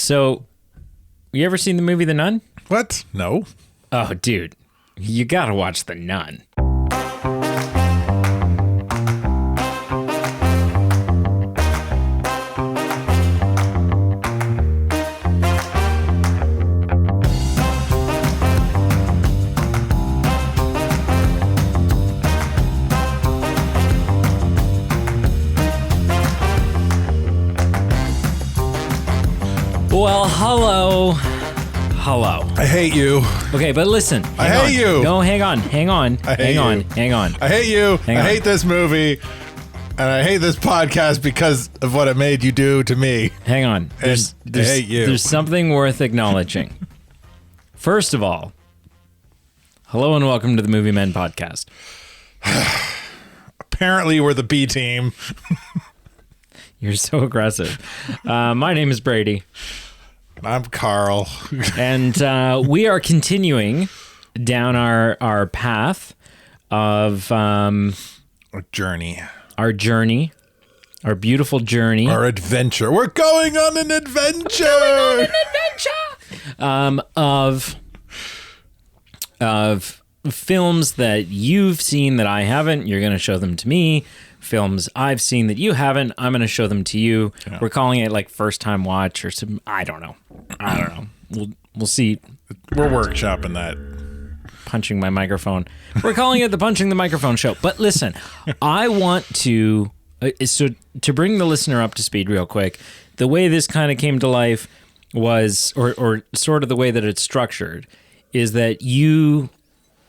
So, you ever seen the movie The Nun? What? No. Oh, dude, you gotta watch The Nun. Well, hello. I hate you. Okay, but listen. I hate you. No, hang on. I hate you. I hate you. I hate this movie. And I hate this podcast because of what it made you do to me. Hang on. I hate you. There's something worth acknowledging. First of all, hello and welcome to the Movie Men podcast. Apparently, we're the B team. You're so aggressive. My name is Brady. I'm Carl. And we are continuing down our path of Our journey. our beautiful journey. Our adventure. We're going on an adventure. Of films that you've seen that I haven't. You're going to show them to me. Films I've seen that you haven't, I'm going to show them to you. Yeah. We're calling it like first time watch or some. I don't know. We'll see. We're workshopping that. Punching my microphone. We're calling it the Punching the Microphone Show. But listen, I want to to bring the listener up to speed real quick. The way this kind of came to life was, or sort of the way that it's structured, is that you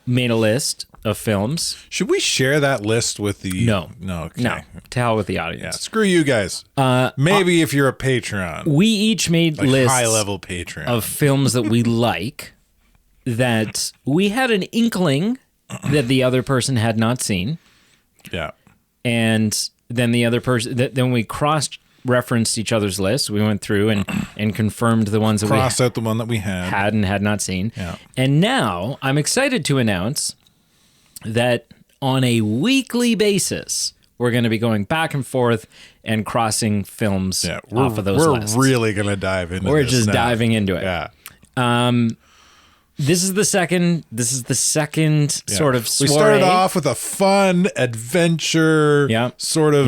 made a list of films. Should we share that list with the... No. Okay. No. To hell with the audience. Yeah, screw you guys. Maybe if you're a Patreon. We each made lists high-level Patreon of films that we like that we had an inkling that the other person had not seen. Yeah. And then the other person... Then we cross-referenced each other's lists. We went through and confirmed the ones that we... Crossed out the one that we had. And had not seen. Yeah. And now I'm excited to announce that on a weekly basis, we're going to be going back and forth and crossing films off of those lists. We're really going to dive into this. We're just diving into it. Yeah. This is the second sort of soiree. We started off with a fun adventure, sort of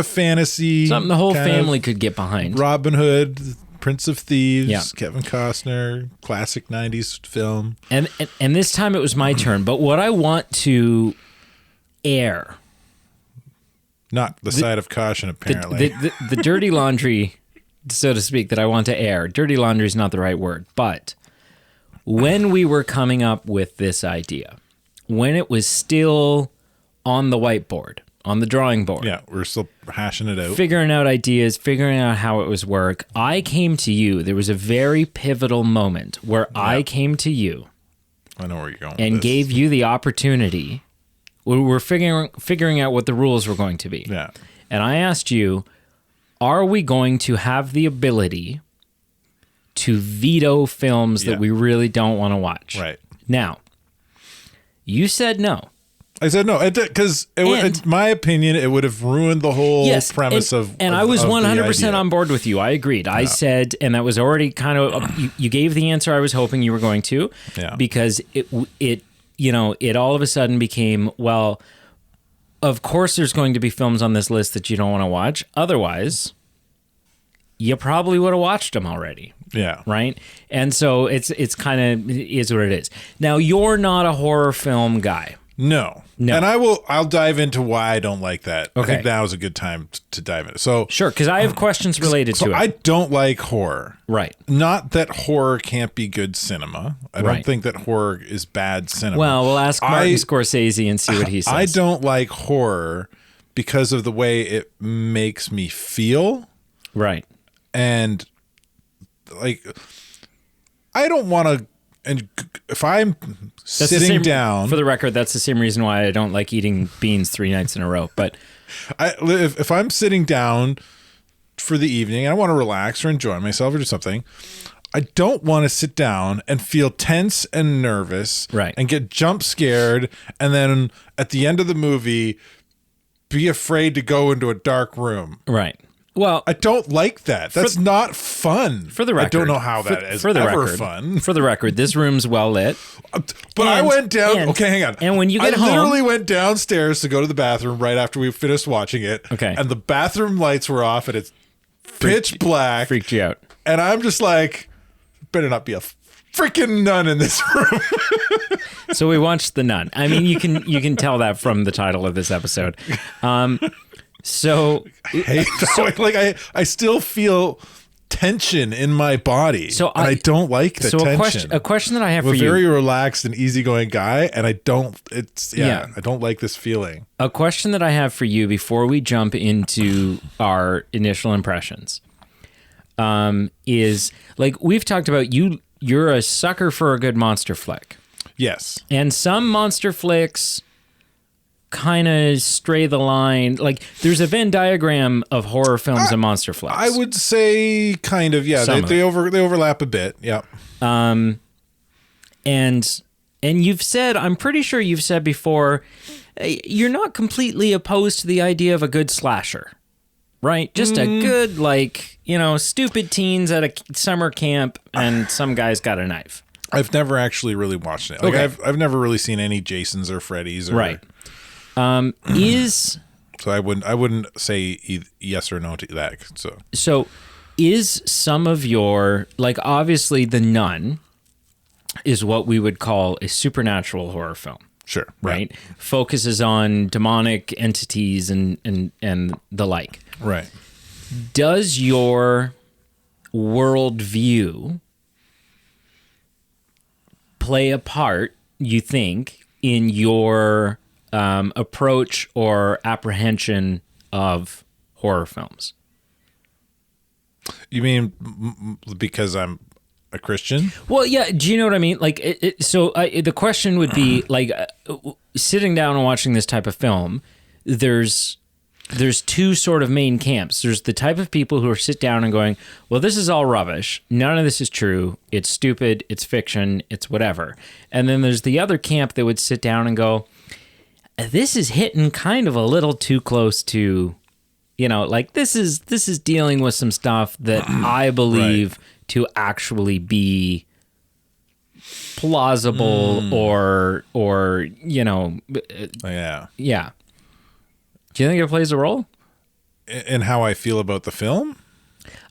fantasy. Something the whole family could get behind. Robin Hood, Prince of Thieves, Kevin Costner, classic 90s film. And this time it was my turn, but what I want to air, not the side of caution, apparently. The dirty laundry, so to speak, that I want to air. Dirty laundry is not the right word, but when we were coming up with this idea, when it was still on the whiteboard, on the drawing board. Yeah, we're still hashing it out. Figuring out ideas, figuring out how it was work. I came to you. There was a very pivotal moment where I came to you. I know where you're going with and this. Gave you the opportunity. We were figuring out what the rules were going to be. Yeah. And I asked you, are we going to have the ability to veto films that we really don't want to watch? Right. Now, you said no. I said no, because in my opinion, it would have ruined the whole premise of. And I was 100% on board with you. I agreed. Yeah. I said, and that was already kind of you gave the answer I was hoping you were going to, because it all of a sudden became, well, of course there's going to be films on this list that you don't want to watch. Otherwise, you probably would have watched them already. Yeah. Right. And so it's kind of is what it is. Now, you're not a horror film guy. No. And I'll dive into why I don't like that. Okay. I think now is a good time to dive into. So sure, because I have questions related to it. I don't like horror. Right. Not that horror can't be good cinema. I don't think that horror is bad cinema. Well, we'll ask Martin Scorsese and see what he says. I don't like horror because of the way it makes me feel. Right. And like, I don't want to. And if I'm sitting down... For the record, that's the same reason why I don't like eating beans 3 nights in a row. But if I'm sitting down for the evening and I want to relax or enjoy myself or do something, I don't want to sit down and feel tense and nervous and get jump scared and then at the end of the movie be afraid to go into a dark room. Right. Well, I don't like that. That's not fun. For the record, I don't know how that is ever fun. For the record, this room's well lit. But I went down. Okay, hang on. And when you get home, I literally went downstairs to go to the bathroom right after we finished watching it. Okay, and the bathroom lights were off, and it's pitch black. Freaked you out. And I'm just like, better not be a freaking nun in this room. So we watched The Nun. I mean, you can tell that from the title of this episode. So I still feel tension in my body. So I don't like the tension. A question that I have for you. I'm a very relaxed and easygoing guy, and I don't like this feeling. A question that I have for you before we jump into our initial impressions is, like, we've talked about you're a sucker for a good monster flick. Yes. And some monster flicks kind of stray the line. Like, there's a Venn diagram of horror films and monster flicks. I would say kind of, yeah. They overlap a bit. Yeah. And you've said, I'm pretty sure you've said before, you're not completely opposed to the idea of a good slasher, right? Just a good, like, stupid teens at a summer camp and some guy's got a knife. I've never actually really watched it. Like, okay. I've never really seen any Jasons or Freddys. Right. So I wouldn't say yes or no to that. So is some of your, like, obviously The Nun is what we would call a supernatural horror film. Sure. Right? Yeah. Focuses on demonic entities and the like. Right. Does your worldview play a part, you think, in your approach or apprehension of horror films? You mean because I'm a Christian? Well, yeah. Do you know what I mean? Like, the question would be, like, sitting down and watching this type of film, there's two sort of main camps. There's the type of people who are sit down and going, well, this is all rubbish. None of this is true. It's stupid. It's fiction. It's whatever. And then there's the other camp that would sit down and go, this is hitting kind of a little too close to, like, this is dealing with some stuff that I believe to actually be plausible or yeah. Yeah. Do you think it plays a role? In how I feel about the film?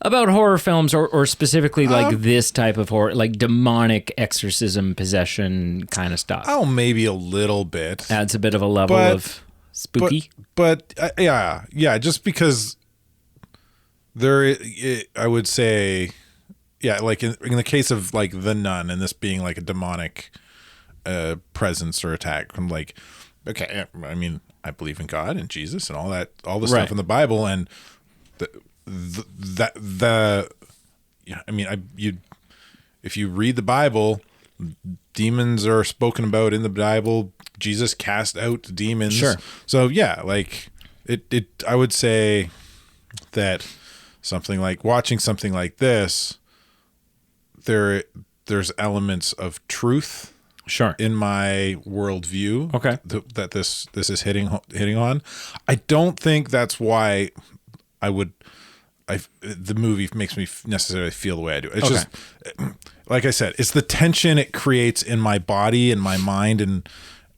About horror films or specifically like this type of horror, like demonic exorcism, possession kind of stuff. Oh, maybe a little bit. Adds a bit of a level of spooky. But yeah, just because I would say, yeah, like in the case of like The Nun and this being like a demonic presence or attack, I'm like, okay, I mean, I believe in God and Jesus and all the stuff in the Bible, and if you read the Bible, demons are spoken about in the Bible. Jesus cast out demons. Sure. So yeah, like it I would say that watching something like this, there's elements of truth. Sure. In my worldview, okay, that this is hitting on. I don't think that's why the movie makes me necessarily feel the way I do. It's just, like I said, it's the tension it creates in my body and my mind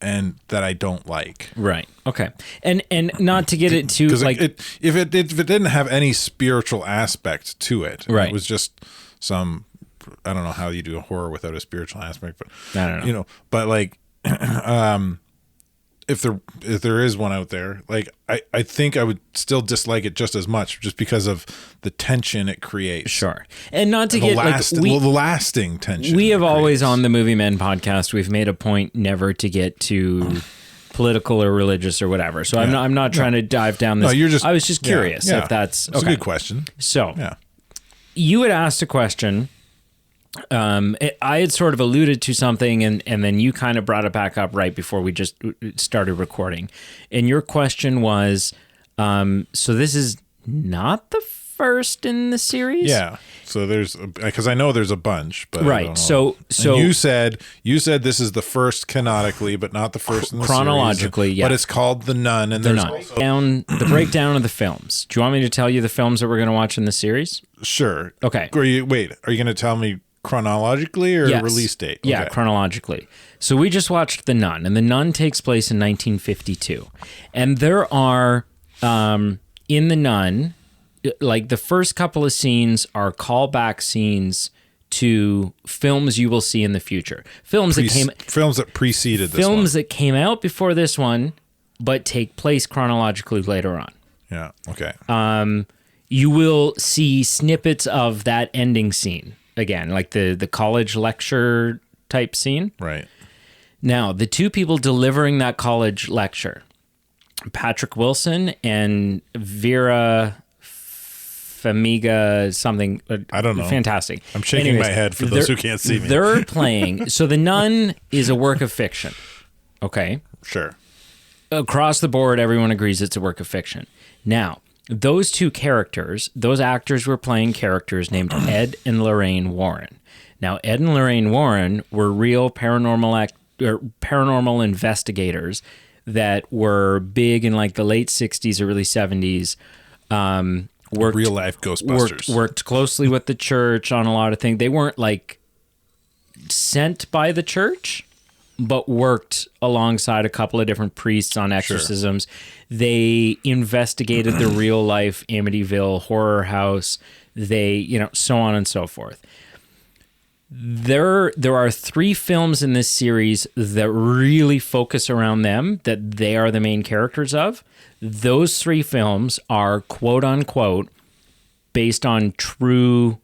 and that I don't like. Right. Okay. And not to get it too, like, if it didn't have any spiritual aspect to it, right, it was just some. I don't know how you do a horror without a spiritual aspect, but I don't know. But like, if there is one out there, like I think I would still dislike it just as much, just because of the tension it creates. Sure, and not to the get the lasting tension. We have always on the Movie Men podcast, we've made a point never to get too political or religious or whatever. So yeah. I'm not trying to dive down this. No, I was just curious if that's a good question. So you had asked a question. I had sort of alluded to something and then you kind of brought it back up right before we just started recording. And your question was, so this is not the first in the series. Yeah. So there's, because I know there's a bunch, but right. So and you said this is the first canonically, but not the first in the chronologically. Series, yeah, but it's called The Nun, and there's also the breakdown of the films. Do you want me to tell you the films that we're going to watch in the series? Sure. Okay. Are you going to tell me chronologically or release date? Okay. Yeah, chronologically. So we just watched The Nun, and The Nun takes place in 1952, and there are in The Nun, like the first couple of scenes are callback scenes to films you will see in the future. Films that preceded this one. That came out before this one, but take place chronologically later on. Yeah. Okay. You will see snippets of that ending scene again, like the college lecture type scene. Right. Now, the two people delivering that college lecture, Patrick Wilson and Vera Farmiga something. I don't know. Fantastic. I'm shaking my head for those who can't see me. They're playing. So The Nun is a work of fiction. Okay. Sure. Across the board, everyone agrees it's a work of fiction. Now, those two characters, those actors were playing characters named Ed and Lorraine Warren. Now, Ed and Lorraine Warren were real paranormal investigators that were big in like the late 60s, early 70s. Real life Ghostbusters. Worked closely with the church on a lot of things. They weren't like sent by the church, but worked alongside a couple of different priests on exorcisms. Sure. They investigated the real life Amityville horror house. They, so on and so forth. There are 3 films in this series that really focus around them, that they are the main characters of. Those 3 films are quote unquote based on true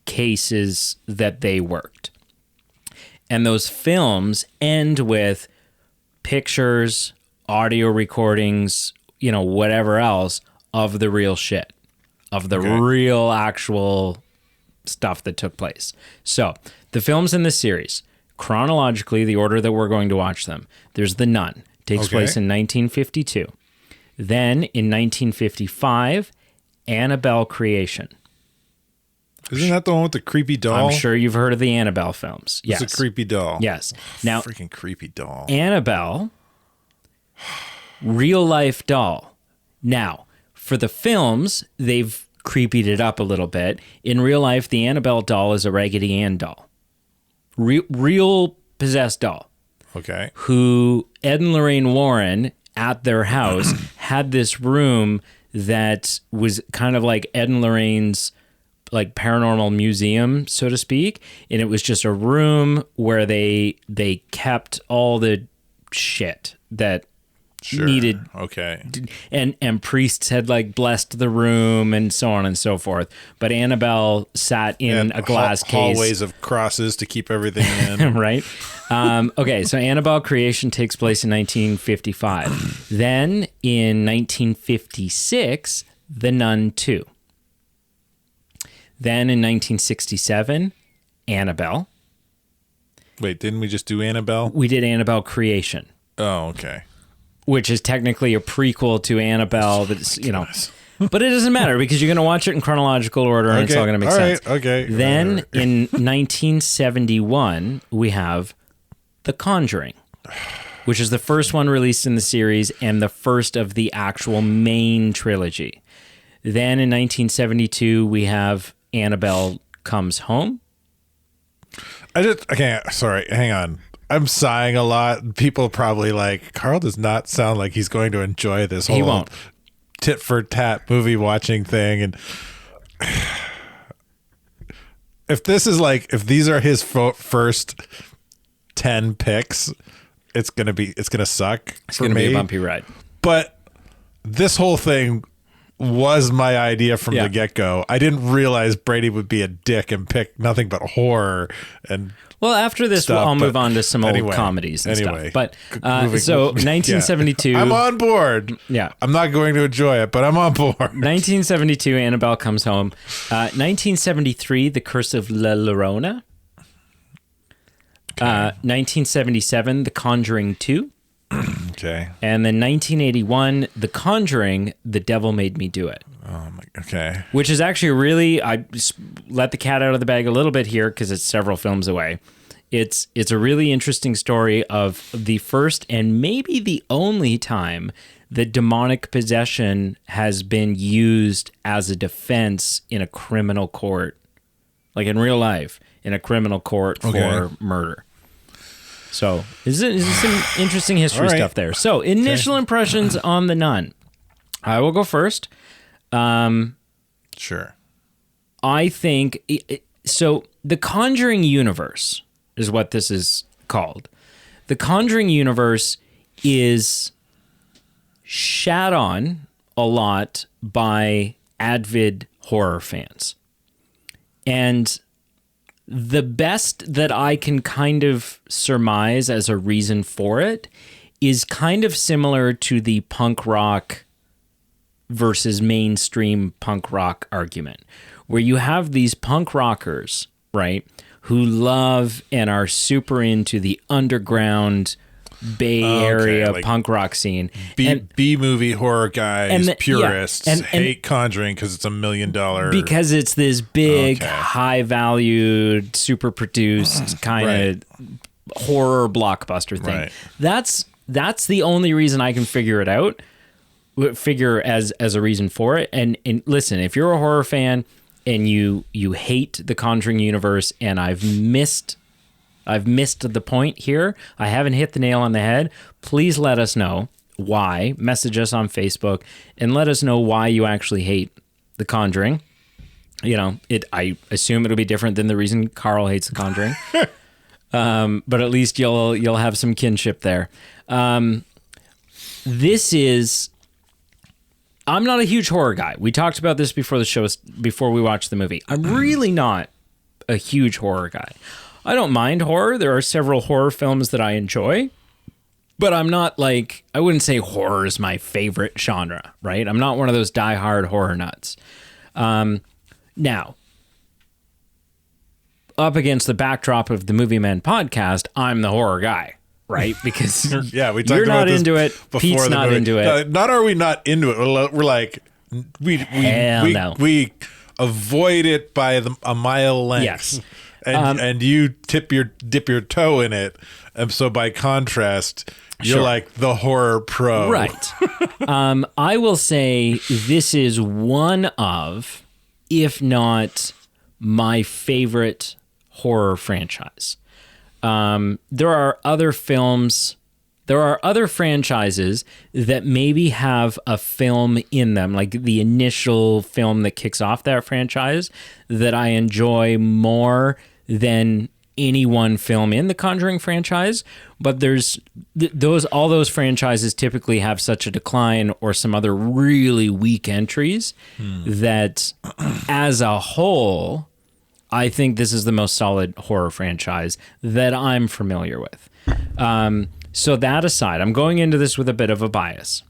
cases that they worked. And those films end with pictures, audio recordings, whatever else of the real shit, of the real actual stuff that took place. So the films in this series, chronologically, the order that we're going to watch them, there's The Nun, takes place in 1952. Then in 1955, Annabelle Creation. Isn't that the one with the creepy doll? I'm sure you've heard of the Annabelle films. Yes. It's a creepy doll. Yes. Now, freaking creepy doll. Annabelle, real life doll. Now, for the films, they've creepied it up a little bit. In real life, the Annabelle doll is a Raggedy Ann doll. Real possessed doll. Okay. Who Ed and Lorraine Warren at their house had this room that was kind of like Ed and Lorraine's like paranormal museum, so to speak. And it was just a room where they kept all the shit that needed. Okay. And priests had like blessed the room and so on and so forth. But Annabelle sat in a glass case. Hallways of crosses to keep everything in. Right. Okay, so Annabelle Creation takes place in 1955. Then in 1956, The Nun 2. Then in 1967, Annabelle. Wait, didn't we just do Annabelle? We did Annabelle Creation. Oh, okay. Which is technically a prequel to Annabelle. That's, but it doesn't matter because you're going to watch it in chronological order and it's all going to make sense. Right, okay. Then in 1971, we have The Conjuring, which is the first one released in the series and the first of the actual main trilogy. Then in 1972, we have Annabelle Comes Home. Sorry, hang on. I'm sighing a lot. People probably like, Carl does not sound like he's going to enjoy this whole tit for tat movie watching thing. And if these are his first 10 picks, it's going to suck. It's going to be a bumpy ride. But this whole thing was my idea from the get-go. I didn't realize Brady would be a dick and pick nothing but horror and after this, I'll move on to some old comedies and stuff. But so 1972. I'm on board. Yeah. I'm not going to enjoy it, but I'm on board. 1972, Annabelle Comes Home. 1973, The Curse of La Llorona. 1977, The Conjuring 2. Okay. And then 1981, The Conjuring, The Devil Made Me Do It. Okay. Which is actually really, I just let the cat out of the bag a little bit here because it's several films away. It's a really interesting story of the first and maybe the only time that demonic possession has been used as a defense in a criminal court, like in real life, in a criminal court for murder. So this is some interesting history stuff there. So initial impressions on The Nun. I will go first. Sure. I think so. The Conjuring universe is what this is called. The Conjuring universe is shat on a lot by avid horror fans. And the best that I can kind of surmise as a reason for it is kind of similar to the punk rock versus mainstream punk rock argument, where you have these punk rockers, right, who love and are super into the underground Bay Area like punk rock scene. B-movie horror guys, purists, hate Conjuring because it's $1 million. Because it's this big, high-valued, super-produced kind of horror blockbuster thing. Right. That's the only reason I can figure it out. Figure as a reason for it. And listen, if you're a horror fan and you hate the Conjuring universe, and I've missed the point here, I haven't hit the nail on the head, please let us know why. Message us on Facebook and let us know why you actually hate the Conjuring. You know, I assume it'll be different than the reason Carl hates the Conjuring. But at least you'll have some kinship there. I'm not a huge horror guy. We talked about this before the show, before we watched the movie. I'm really not a huge horror guy. I don't mind horror. There are several horror films that I enjoy, but I'm not like, I wouldn't say horror is my favorite genre, right? I'm not one of those diehard horror nuts. Now, up against the backdrop of the Movie Men podcast, I'm the horror guy. Right, because we talked you're about not into it. Pete's not into it. Not are we not into it? We're like we avoid it by a mile length. Yes, and you dip your toe in it, and so by contrast, you're like the horror pro, right? I will say this is one of, if not my favorite horror franchise. There are other franchises that maybe have a film in them, like the initial film that kicks off that franchise, that I enjoy more than any one film in the Conjuring franchise. But there's all those franchises typically have such a decline or some other really weak entries that as a whole, I think this is the most solid horror franchise that I'm familiar with. So that aside, I'm going into this with a bit of a bias.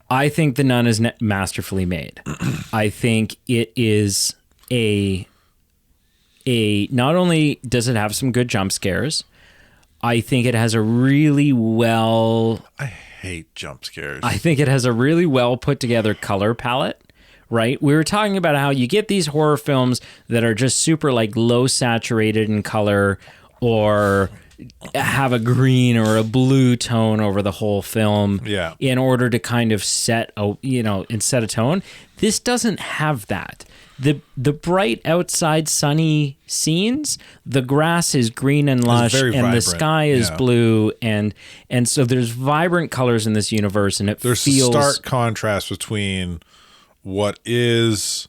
I think The Nun is masterfully made. I think it is not only does it have some good jump scares, I think it has a really well... I hate jump scares. I think it has a really well put together color palette. Right? We were talking about how you get these horror films that are just super like low saturated in color or have a green or a blue tone over the whole film in order to kind of set a tone. This doesn't have that. The bright outside sunny scenes, the grass is green and lush and vibrant. The sky is blue and so there's vibrant colors in this universe, and there's a stark contrast between what is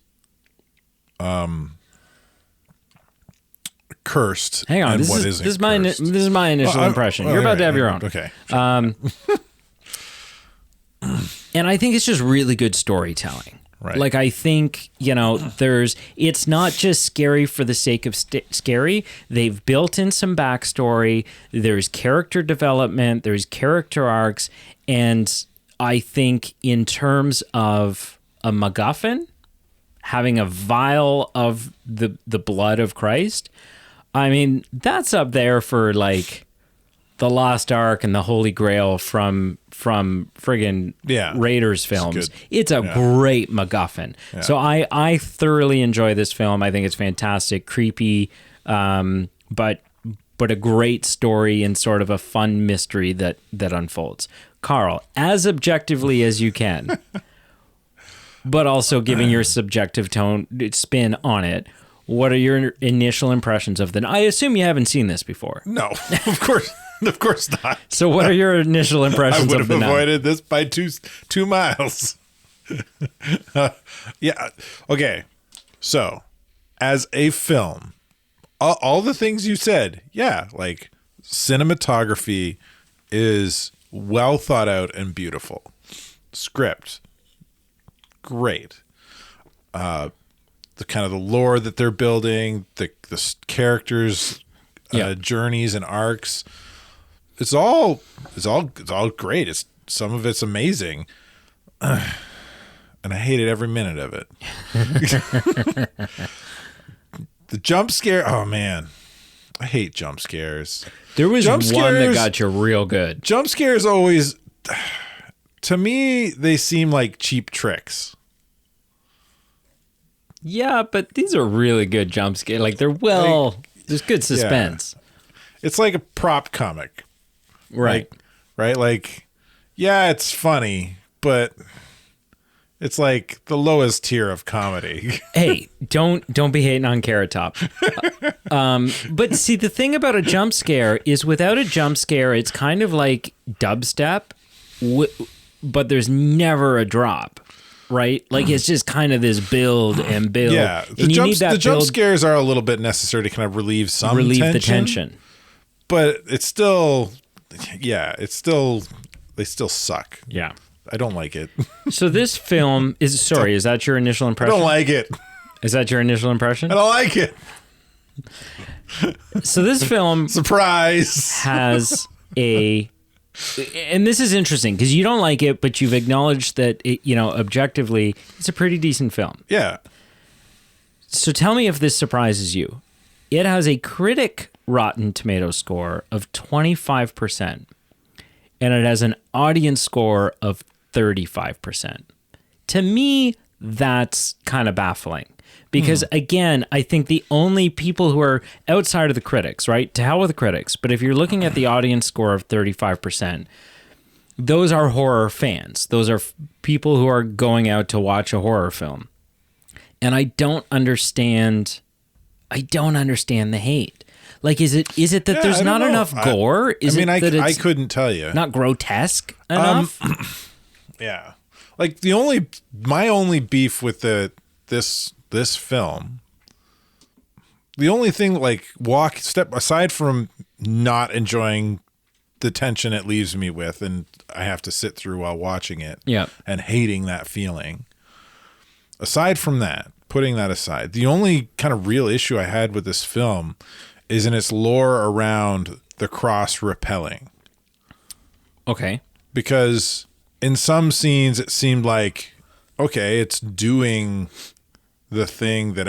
cursed. Hang on, and this what is isn't my cursed. this is my initial impression. You're about to have your own. Okay. And I think it's just really good storytelling. Right. Like, I think, it's not just scary for the sake of scary. They've built in some backstory. There's character development. There's character arcs. And I think in terms of a MacGuffin, having a vial of the blood of Christ, I mean, that's up there for like the Lost Ark and the Holy Grail from friggin' Raiders films. It's a great MacGuffin. Yeah. So I thoroughly enjoy this film. I think it's fantastic, creepy, but a great story and sort of a fun mystery that unfolds. Carl, as objectively as you can, but also giving your subjective spin on it, what are your initial impressions of I assume you haven't seen this before. No, of course not. So what are your initial impressions of I would have avoided this by 2 miles. Yeah. Okay. So, as a film, all the things you said, like cinematography is well thought out and beautiful. Script, great. The kind of the lore that they're building, the characters, journeys and arcs. It's all great. Some of it's amazing, and I hated every minute of it. The jump scare. Oh man, I hate jump scares. There was one that got you real good. Jump scares always, to me, they seem like cheap tricks. Yeah, but these are really good jump scares. Like there's good suspense. Yeah. It's like a prop comic. Right. Right? Like, it's funny, but it's like the lowest tier of comedy. Hey, don't be hating on Carrot Top. But see, the thing about a jump scare is without a jump scare, it's kind of like dubstep, but there's never a drop. Right? Like it's just kind of this build and build. Yeah. The jump scares are a little bit necessary to kind of relieve the tension. But it's still, they still suck. Yeah. I don't like it. So this film is that your initial impression? I don't like it. Is that your initial impression? I don't like it. So this film surprise has and this is interesting because you don't like it, but you've acknowledged that objectively, it's a pretty decent film. Yeah. So tell me if this surprises you. It has a critic Rotten Tomato score of 25%, and it has an audience score of 35%. To me, that's kind of baffling. Because again, I think the only people who are outside of the critics, right? To hell with the critics. But if you're looking at the audience score of 35%, those are horror fans. Those are people who are going out to watch a horror film. And I don't understand the hate. Like, is it that there's not enough gore? I couldn't tell you. Not grotesque enough? Yeah. Like my only beef with this film, the only thing aside from not enjoying the tension it leaves me with and I have to sit through while watching it and hating that feeling, aside from that, putting that aside, the only kind of real issue I had with this film is in its lore around the cross repelling. Okay. Because in some scenes it seemed like, okay, it's doing the thing that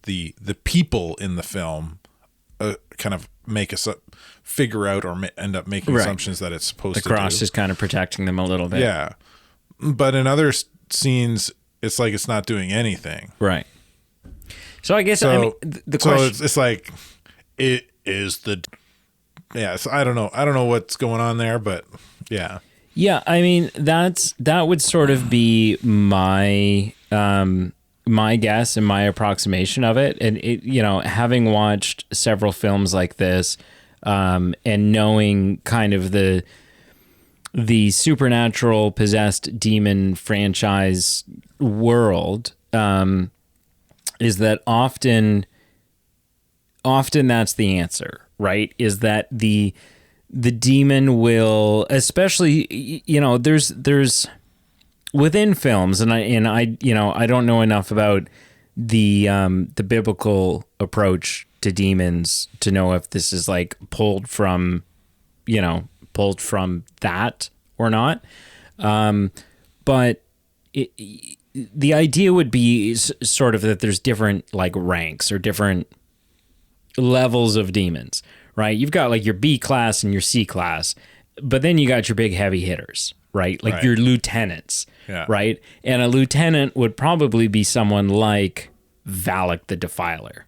the people in the film kind of make us figure out or end up making assumptions that it's supposed to do. The cross is kind of protecting them a little bit. Yeah. But in other scenes, it's like it's not doing anything. Right. So I guess the question... So it's like, it is the... Yeah, so I don't know what's going on there, but yeah. Yeah, I mean, that would sort of be my... my guess and my approximation of it. And having watched several films like this, and knowing kind of the supernatural possessed demon franchise world, is that often that's the answer, right? Is that the demon will, especially, there's within films, and I don't know enough about the biblical approach to demons to know if this is like pulled from that or not. But the idea would be sort of that there's different like ranks or different levels of demons, right? You've got like your B class and your C class, but then you got your big heavy hitters, right? Like your lieutenants, right? And a lieutenant would probably be someone like Valak the Defiler,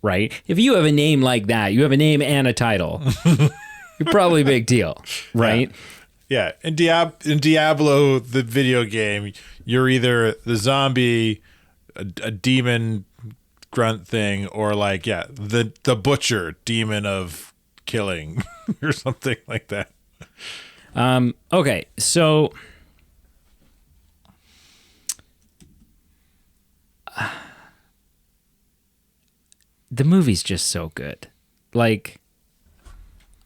right? If you have a name like that, you have a name and a title, you're probably a big deal, right? Yeah. In Diablo, the video game, you're either the zombie, a demon grunt thing, or like, the butcher, demon of killing, or something like that. Okay, so the movie's just so good. Like,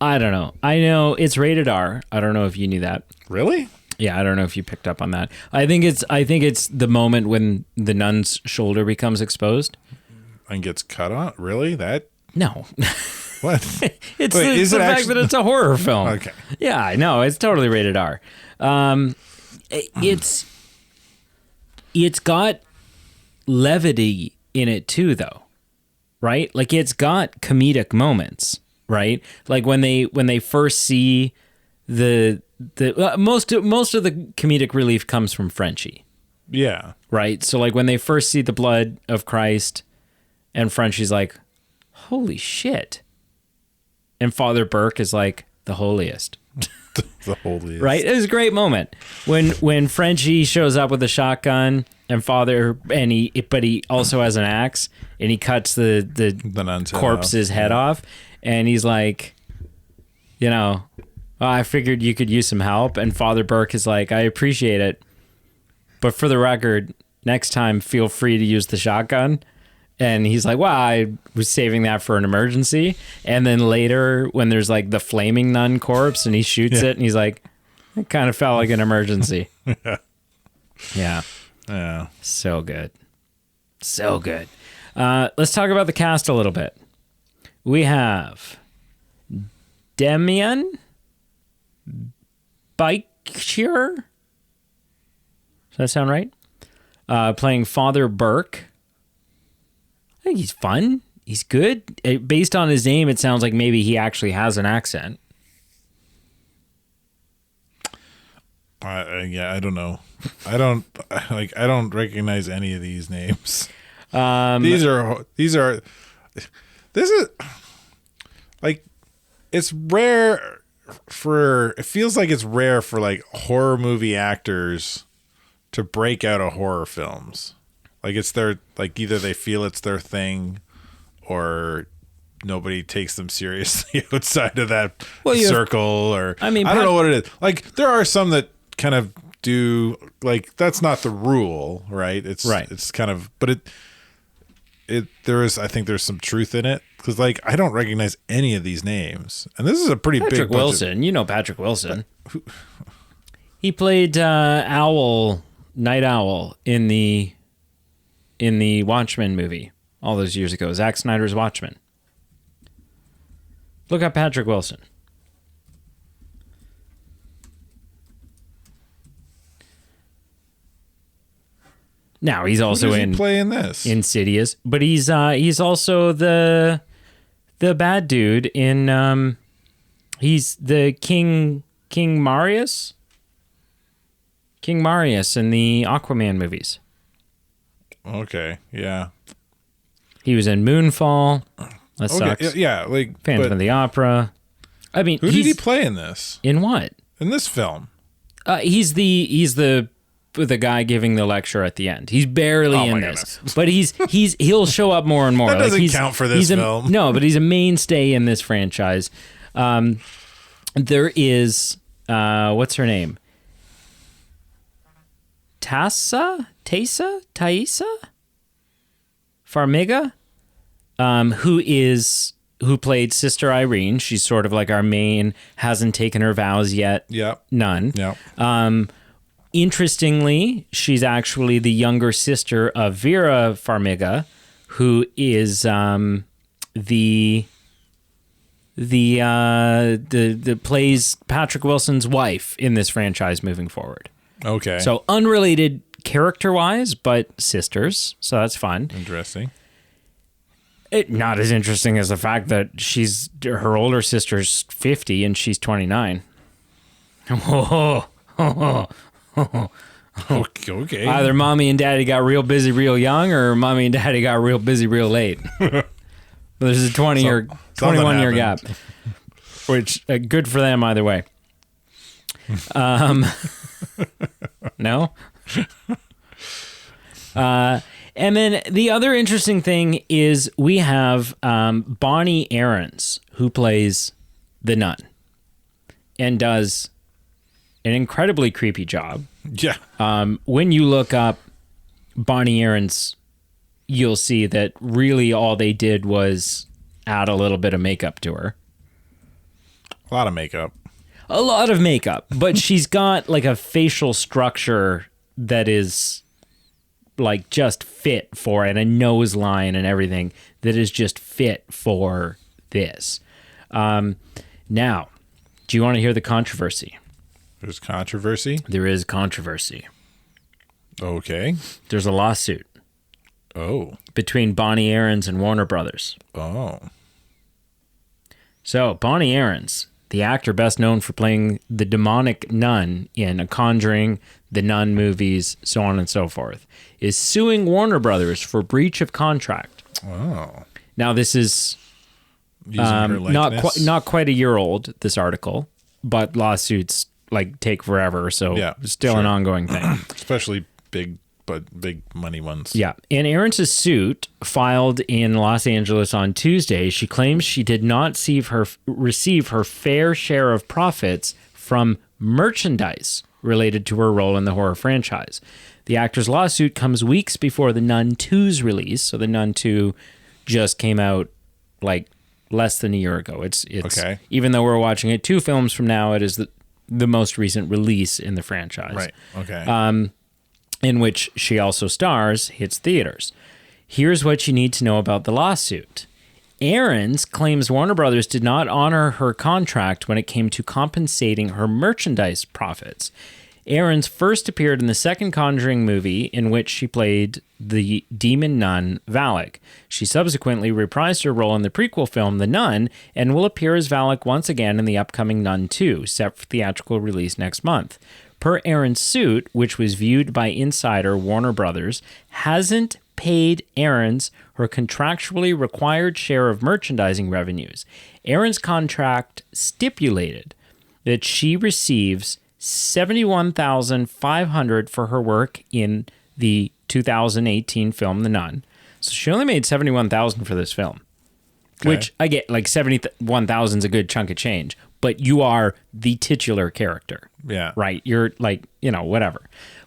I don't know. I know it's rated R. I don't know if you knew that. Really? Yeah, I don't know if you picked up on that. I think it's the moment when the nun's shoulder becomes exposed and gets cut on. Really? That? No. What? It's the fact that it's a horror film. Okay. Yeah, I know. It's totally rated R. It's got levity in it too, though, right? Like it's got comedic moments, right? Like when they first see the most of the comedic relief comes from Frenchie. Yeah. Right. So like when they first see the blood of Christ, and Frenchie's like, "Holy shit." And Father Burke is like, the holiest. The holiest. Right? It was a great moment. When Frenchie shows up with a shotgun and but he also has an axe and he cuts the nun's corpse's head off. And he's like, I figured you could use some help. And Father Burke is like, I appreciate it. But for the record, next time feel free to use the shotgun. And he's like, well, I was saving that for an emergency. And then later, when there's like the flaming nun corpse and he shoots it, and he's like, it kind of felt like an emergency. Yeah. So good. So good. Let's talk about the cast a little bit. We have Demian Bichir. Does that sound right? Playing Father Burke. I think he's fun. He's good. Based on his name, it sounds like maybe he actually has an accent. I don't know. I don't recognize any of these names. This is like, it's rare it feels like it's rare for like horror movie actors to break out of horror films. Like it's either they feel it's their thing or nobody takes them seriously outside of that circle, or I don't know what it is. Like there are some that kind of do, like that's not the rule, right? It's kind of, but I think there's some truth in it, because like I don't recognize any of these names, and this is a pretty Patrick big Wilson. You know Patrick Wilson. He played Night Owl in the Watchmen movie all those years ago. Zack Snyder's Watchmen. Look up Patrick Wilson. Now he's also playing this Insidious, but he's also the bad dude in he's the King Marius in the Aquaman movies. Okay, yeah. He was in Moonfall. That sucks. Yeah, like Phantom of the Opera. I mean, who did he play in this? In what? In this film? He's the guy giving the lecture at the end. He's barely in this, but he'll show up more and more. That doesn't count for this film. No, but he's a mainstay in this franchise. There is what's her name? Thaisa Farmiga, who played Sister Irene. She's sort of like our main, hasn't taken her vows yet. Yep. Nun. Yep. Interestingly, she's actually the younger sister of Vera Farmiga, who is the plays Patrick Wilson's wife in this franchise moving forward. Okay. So unrelated character-wise, but sisters. So that's fun. Interesting. Not as interesting as the fact that her older sister's 50 and she's 29. Okay. Either mommy and daddy got real busy real young, or mommy and daddy got real busy real late. There's a 21-year gap, which good for them either way. No? And then the other interesting thing is we have Bonnie Aarons, who plays the nun and does an incredibly creepy job. Yeah. When you look up Bonnie Aarons, you'll see that really all they did was add a little bit of makeup to her. A lot of makeup. A lot of makeup, but she's got like a facial structure that is like just fit for it, and a nose line and everything that is just fit for this. Now, do you want to hear the controversy? There's controversy? There is controversy. Okay. There's a lawsuit. Oh. Between Bonnie Aarons and Warner Brothers. Oh. So, Bonnie Aarons, the actor best known for playing the demonic nun in A Conjuring, the Nun movies, so on and so forth, is suing Warner Brothers for breach of contract. Oh. Now, this is not quite a year old, this article, but lawsuits take forever, so still an ongoing thing. Especially big money ones. Yeah. In Aarons' suit filed in Los Angeles on Tuesday, she claims she did not receive her fair share of profits from merchandise related to her role in the horror franchise. The actor's lawsuit comes weeks before The Nun 2's release. So The Nun 2 just came out less than a year ago. It's okay. Even though we're watching it 2 films from now, it is the most recent release in the franchise. Right. Okay. In which she also stars, hits theaters. Here's what you need to know about the lawsuit. Aarons claims Warner Brothers did not honor her contract when it came to compensating her merchandise profits. Aarons first appeared in the second Conjuring movie, in which she played the demon nun Valak. She subsequently reprised her role in the prequel film The Nun and will appear as Valak once again in the upcoming Nun 2, set for theatrical release next month. Per Aarons' suit, which was viewed by insider Warner Brothers, hasn't paid Aarons her contractually required share of merchandising revenues. Aarons' contract stipulated that she receives $71,500 for her work in the 2018 film The Nun. So she only made $71,000 for this film. Okay. Which I get, $71,000 is a good chunk of change, but you are the titular character. Yeah. Right? You're whatever.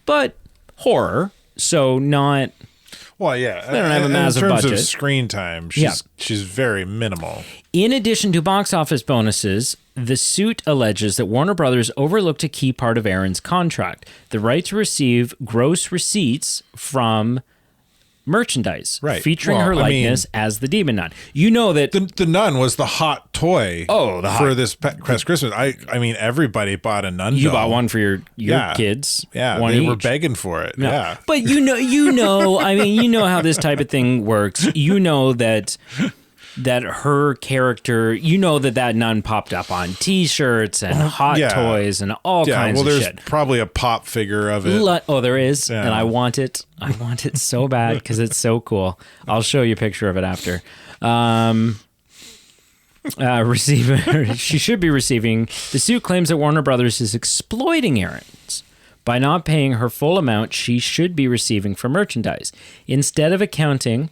But horror, so not... Well, yeah. They don't have a massive budget. In terms of screen time, she's very minimal. In addition to box office bonuses, the suit alleges that Warner Brothers overlooked a key part of Aarons' contract: the right to receive gross receipts from merchandise featuring her likeness as the demon nun. You know that the nun was the hot toy for this past Christmas. I mean, everybody bought a nun You doll. bought one for your kids. Yeah, one they each. were begging for it. Yeah. But you know, I mean, you know how this type of thing works. You know that her character, that nun popped up on T-shirts and hot toys and all kinds of shit. Well, there's probably a pop figure of it. There is, and I want it. I want it so bad because it's so cool. I'll show you a picture of it after. She should be receiving. The suit claims that Warner Brothers is exploiting Aarons by not paying her full amount she should be receiving for merchandise. Instead of accounting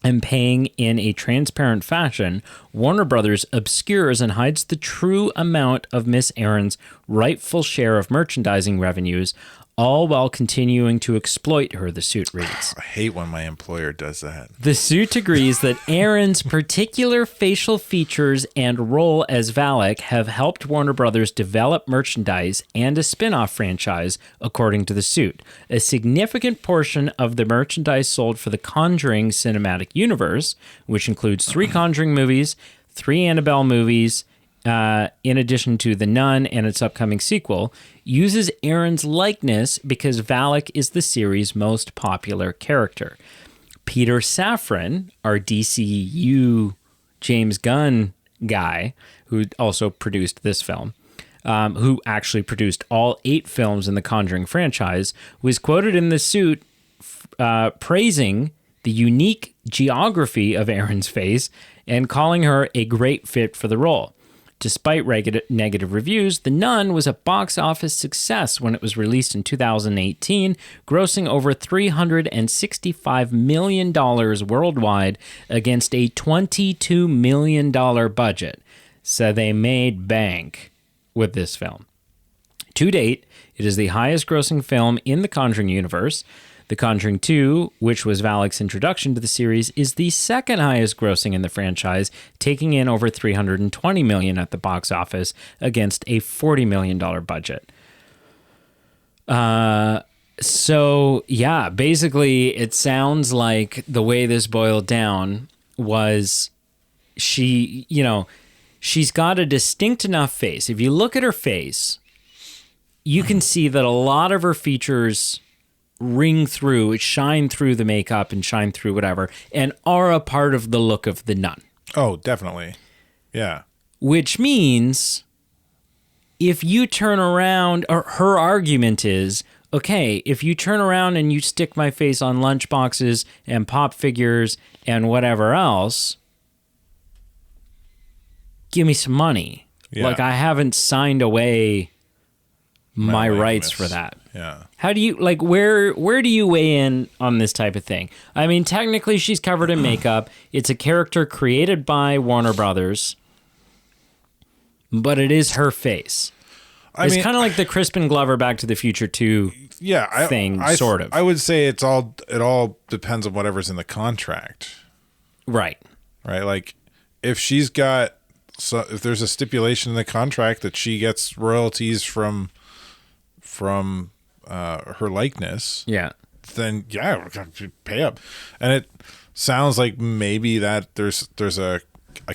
and paying in a transparent fashion, Warner Brothers obscures and hides the true amount of Miss Aarons' rightful share of merchandising revenues, all while continuing to exploit her, the suit reads. I hate when my employer does that. The suit agrees that Aarons' particular facial features and role as Valak have helped Warner Brothers develop merchandise and a spin-off franchise, according to the suit. A significant portion of the merchandise sold for the Conjuring cinematic universe, which includes 3 Conjuring movies, 3 Annabelle movies, in addition to The Nun and its upcoming sequel, uses Aarons' likeness because Valak is the series' most popular character. Peter Safran, our DCU James Gunn guy, who also produced this film, who actually produced all 8 films in the Conjuring franchise, was quoted in the suit praising the unique geography of Erin's face and calling her a great fit for the role. Despite negative reviews, The Nun was a box office success when it was released in 2018, grossing over $365 million worldwide against a $22 million budget. So they made bank with this film. To date, it is the highest grossing film in the Conjuring universe. The Conjuring 2, which was Valak's introduction to the series, is the second highest grossing in the franchise, taking in over $320 million at the box office against a $40 million budget. So, yeah, basically it sounds like the way this boiled down was she's got a distinct enough face. If you look at her face, you can see that a lot of her features ring through, shine through the makeup and shine through whatever, and are a part of the look of the nun. Oh, definitely. Yeah. Which means if you turn around, or her argument is, okay, if you turn around and you stick my face on lunchboxes and pop figures and whatever else, give me some money. Yeah. Like, I haven't signed away my rights for that. Yeah. How do you, like, where do you weigh in on this type of thing? I mean, technically she's covered in makeup. It's a character created by Warner Brothers, but it is her face. It's kind of like the Crispin Glover Back to the Future 2 thing, sort of. I would say it all depends on whatever's in the contract. Right. Right? Like, if she's got, if there's a stipulation in the contract that she gets royalties from her likeness, then pay up. And it sounds like maybe that there's a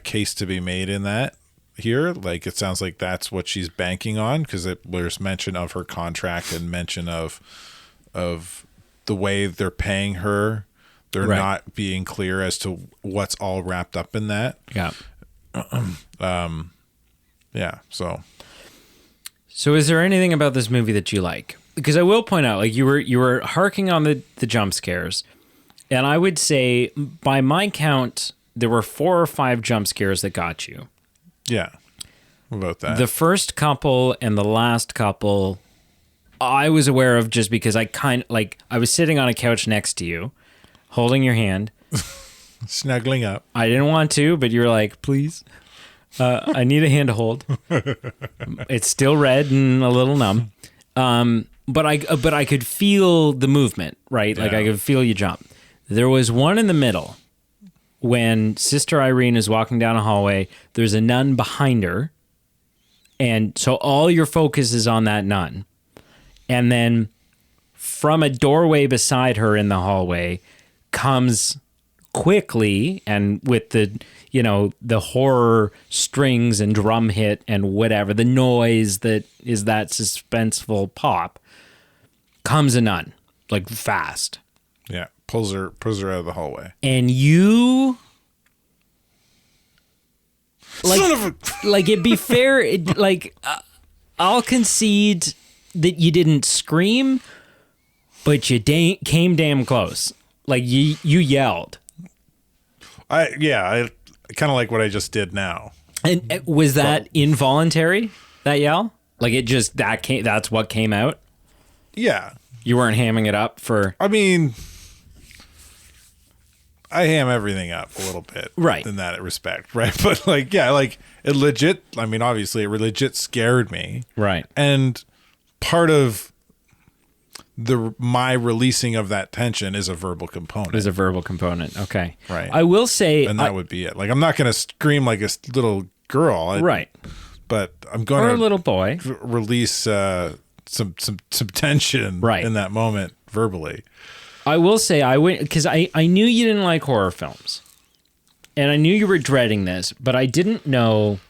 case to be made in that here. Like, it sounds like that's what she's banking on, because there's mention of her contract and mention of the way they're paying her. They're not being clear as to what's all wrapped up in that. Yeah. So is there anything about this movie that you like? Because I will point out, like, you were harking on the jump scares, and I would say, by my count, there were 4 or 5 jump scares that got you. Yeah. What about that? The first couple and the last couple, I was aware of just because I was sitting on a couch next to you, holding your hand. Snuggling up. I didn't want to, but you were like, please. I need a hand to hold. It's still red and a little numb. But I could feel the movement, right? Like, I could feel you jump. There was one in the middle when Sister Irene is walking down a hallway. There's a nun behind her. And so all your focus is on that nun. And then from a doorway beside her in the hallway comes quickly, and with the horror strings and drum hit and whatever, the noise that is that suspenseful pop, comes a nun, like, fast. Yeah, pulls her out of the hallway. And you, like it'd be fair, I'll concede that you didn't scream, but you came damn close. Like, you yelled. I kind of like what I just did now. And was that involuntary, that yell? Like, it just, that's what came out? Yeah. You weren't hamming it up for... I mean, I ham everything up a little bit. Right. In that respect, right? But, like, it legit, I mean, obviously, it legit scared me. Right. And part of my releasing of that tension is a verbal component. Okay. Right. I will say... And that would be it. Like, I'm not going to scream like a little girl. Right. But I'm going to... Or a little boy. Release some tension in that moment verbally. I will say, I went... Because I knew you didn't like horror films. And I knew you were dreading this, but I didn't know...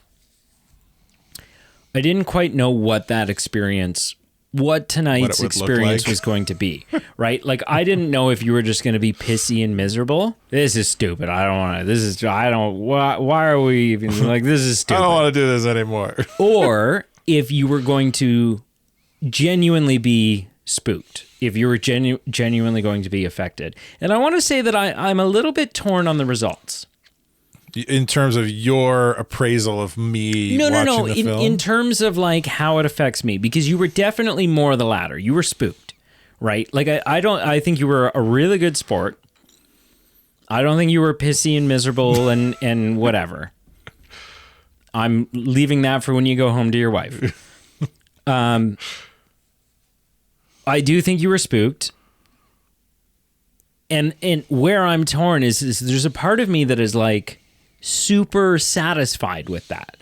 I didn't quite know what that experience what tonight's experience was going to be, right? Like, I didn't know if you were just going to be pissy and miserable. This is stupid. I don't want to. Why are we even like, this is stupid. I don't want to do this anymore. Or if you were going to genuinely be spooked, if you were genuinely going to be affected. And I want to say that I'm a little bit torn on the results. In terms of your appraisal of me watching the film? In terms of like how it affects me, because you were definitely more the latter. You were spooked, right? Like I think you were a really good sport. I don't think you were pissy and miserable and whatever. I'm leaving that for when you go home to your wife. I do think you were spooked. And where I'm torn is there's a part of me that is like super satisfied with that,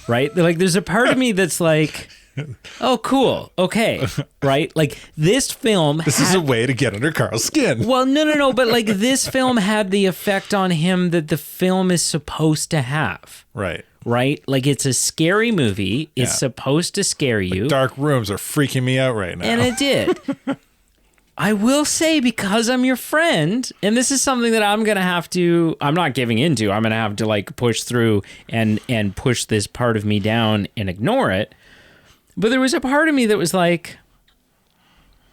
right? Like there's a part of me that's like, oh, cool. Okay. Right. Like this film. This is a way to get under Carl's skin. Well, no. But like this film had the effect on him that the film is supposed to have. Right. Right. Like it's a scary movie. It's supposed to scare you. The dark rooms are freaking me out right now. And it did. I will say, because I'm your friend, and this is something that I'm not giving into. I'm going to have to like push through and push this part of me down and ignore it. But there was a part of me that was like,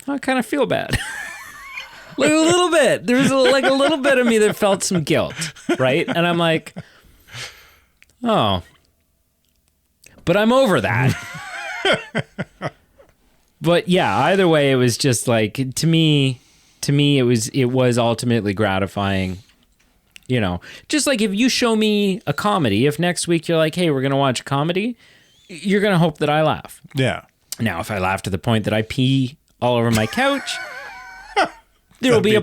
I kind of feel bad. Like a little bit. There was a little bit of me that felt some guilt, right? And I'm like, oh, but I'm over that. But yeah, either way, it was just like, to me, it was ultimately gratifying. You know, just like if you show me a comedy, if next week you're like, hey, we're going to watch a comedy, you're going to hope that I laugh. Yeah. Now, if I laugh to the point that I pee all over my couch, that'd be a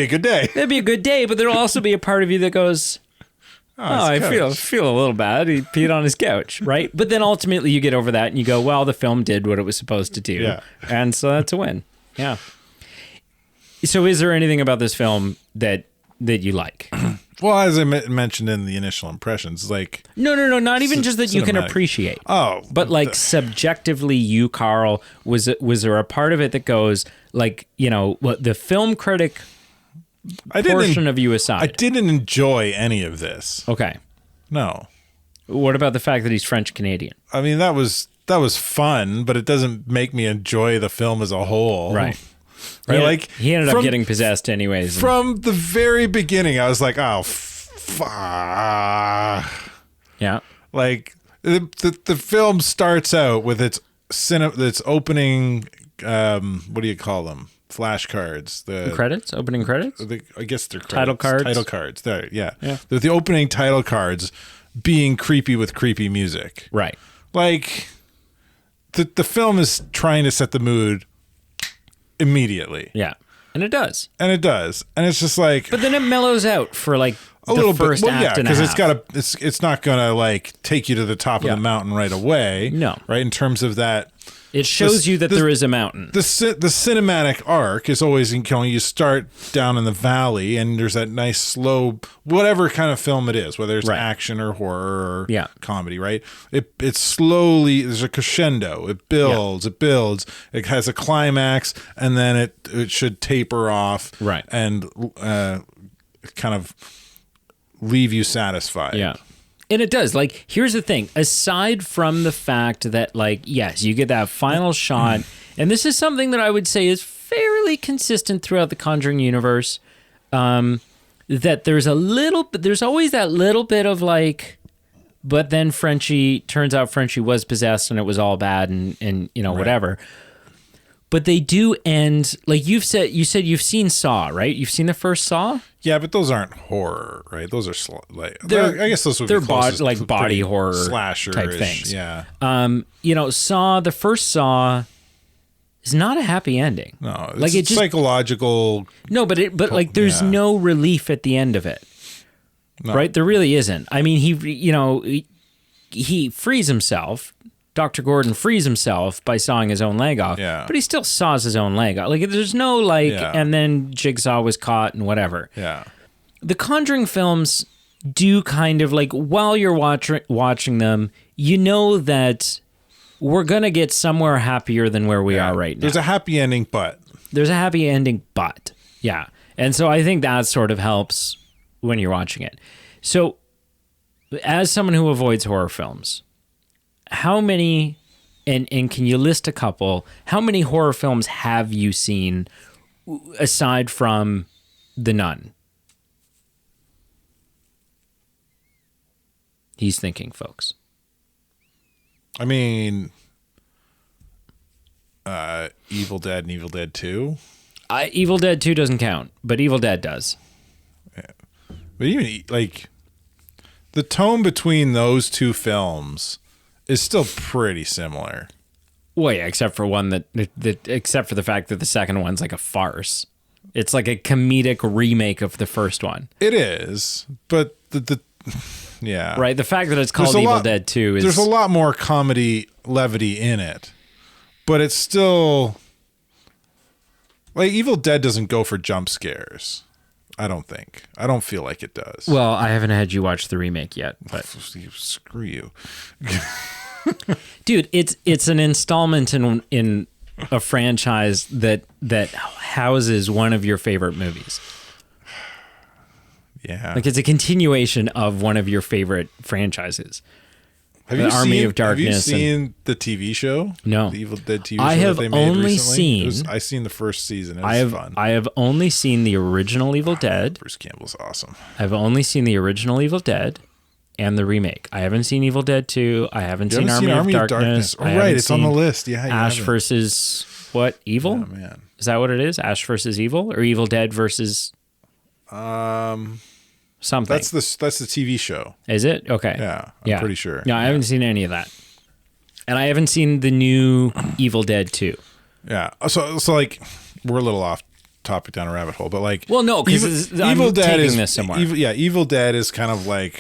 good day. That'd be a good day, but there'll also be a part of you that goes, I feel a little bad. He peed on his couch, right? But then ultimately you get over that and you go, well, the film did what it was supposed to do. Yeah. And so that's a win. Yeah. So is there anything about this film that you like? Well, as I mentioned in the initial impressions, like... No, not even just that you can appreciate. Oh. But like subjectively, you, Carl, was there a part of it that goes like, you know, what the film critic... portion of you aside. I didn't enjoy any of this. Okay. No. What about the fact that he's French Canadian? I mean, that was fun, but it doesn't make me enjoy the film as a whole. Right. Right. He ended up getting possessed anyways. From the very beginning, I was like, oh, yeah. Like the film starts out with its opening. What do you call them? Flashcards, the credits, opening credits. I guess they're credits. Title cards. There, yeah. The opening title cards being creepy with creepy music. Right. Like the film is trying to set the mood immediately. Yeah, and it does. And it's just like. But then it mellows out for like a little bit. Well, yeah, because it's not gonna like take you to the top of the mountain right away. No. Right, in terms of that. It shows you that there is a mountain. The cinematic arc is always, you start down in the valley and there's that nice slow, whatever kind of film it is, whether it's action or horror or comedy, right? It slowly, there's a crescendo. It builds, it has a climax, and then it should taper off and kind of leave you satisfied. Yeah. And it does. Like, here's the thing. Aside from the fact that, like, yes, you get that final shot, and this is something that I would say is fairly consistent throughout the Conjuring universe, that there's always that little bit of, like, but then turns out Frenchie was possessed and it was all bad and you know, whatever. But they do end, like you said you've seen Saw, right? You've seen the first Saw? Yeah, but those aren't horror, right? Those are I guess those would be body horror slasher type things. Yeah. You know, the first Saw is not a happy ending. No, it's like psychological. No, but there's no relief at the end of it. No. Right? There really isn't. I mean, he frees himself. Dr. Gordon frees himself by sawing his own leg off, but he still saws his own leg off. Like, there's no, and then Jigsaw was caught and whatever. Yeah. The Conjuring films do kind of, like, while you're watching them, you know that we're going to get somewhere happier than where we are right now. There's a happy ending, but. There's a happy ending, but. Yeah. And so I think that sort of helps when you're watching it. So as someone who avoids horror films, how many, and can you list a couple, how many horror films have you seen aside from The Nun? He's thinking, folks. I mean, Evil Dead and Evil Dead 2. Evil Dead 2 doesn't count, but Evil Dead does. Yeah. But even, like, the tone between those two films is still pretty similar. Well, yeah, except for one except for the fact that the second one's like a farce. It's like a comedic remake of the first one. It is, but yeah. Right, the fact that it's called Evil Dead 2 is... There's a lot more comedy levity in it, but it's still... Like, Evil Dead doesn't go for jump scares, I don't think. I don't feel like it does. Well, I haven't had you watch the remake yet, but... Screw you. Dude, it's an installment in a franchise that houses one of your favorite movies. Yeah. Like, it's a continuation of one of your favorite franchises. Have you seen the TV show? No. The Evil Dead TV show I have that they made only recently? seen... I've seen the first season. It was fun. I have only seen the original Evil Dead. Bruce Campbell's awesome. I've only seen the original Evil Dead and the remake. I haven't seen Evil Dead 2. I haven't seen Army of Darkness. Oh, right. It's on the list. Yeah. Ash versus what? Evil? Oh, man. Is that what it is? Ash versus Evil? Or Evil Dead versus... something. That's the TV show. Is it? Okay. Yeah, I'm pretty sure. No, I haven't seen any of that. And I haven't seen the new Evil Dead 2. Yeah. So like, we're a little off topic down a rabbit hole, but like... Well, no, because Evil Dead is this somewhere. Evil Dead is kind of like,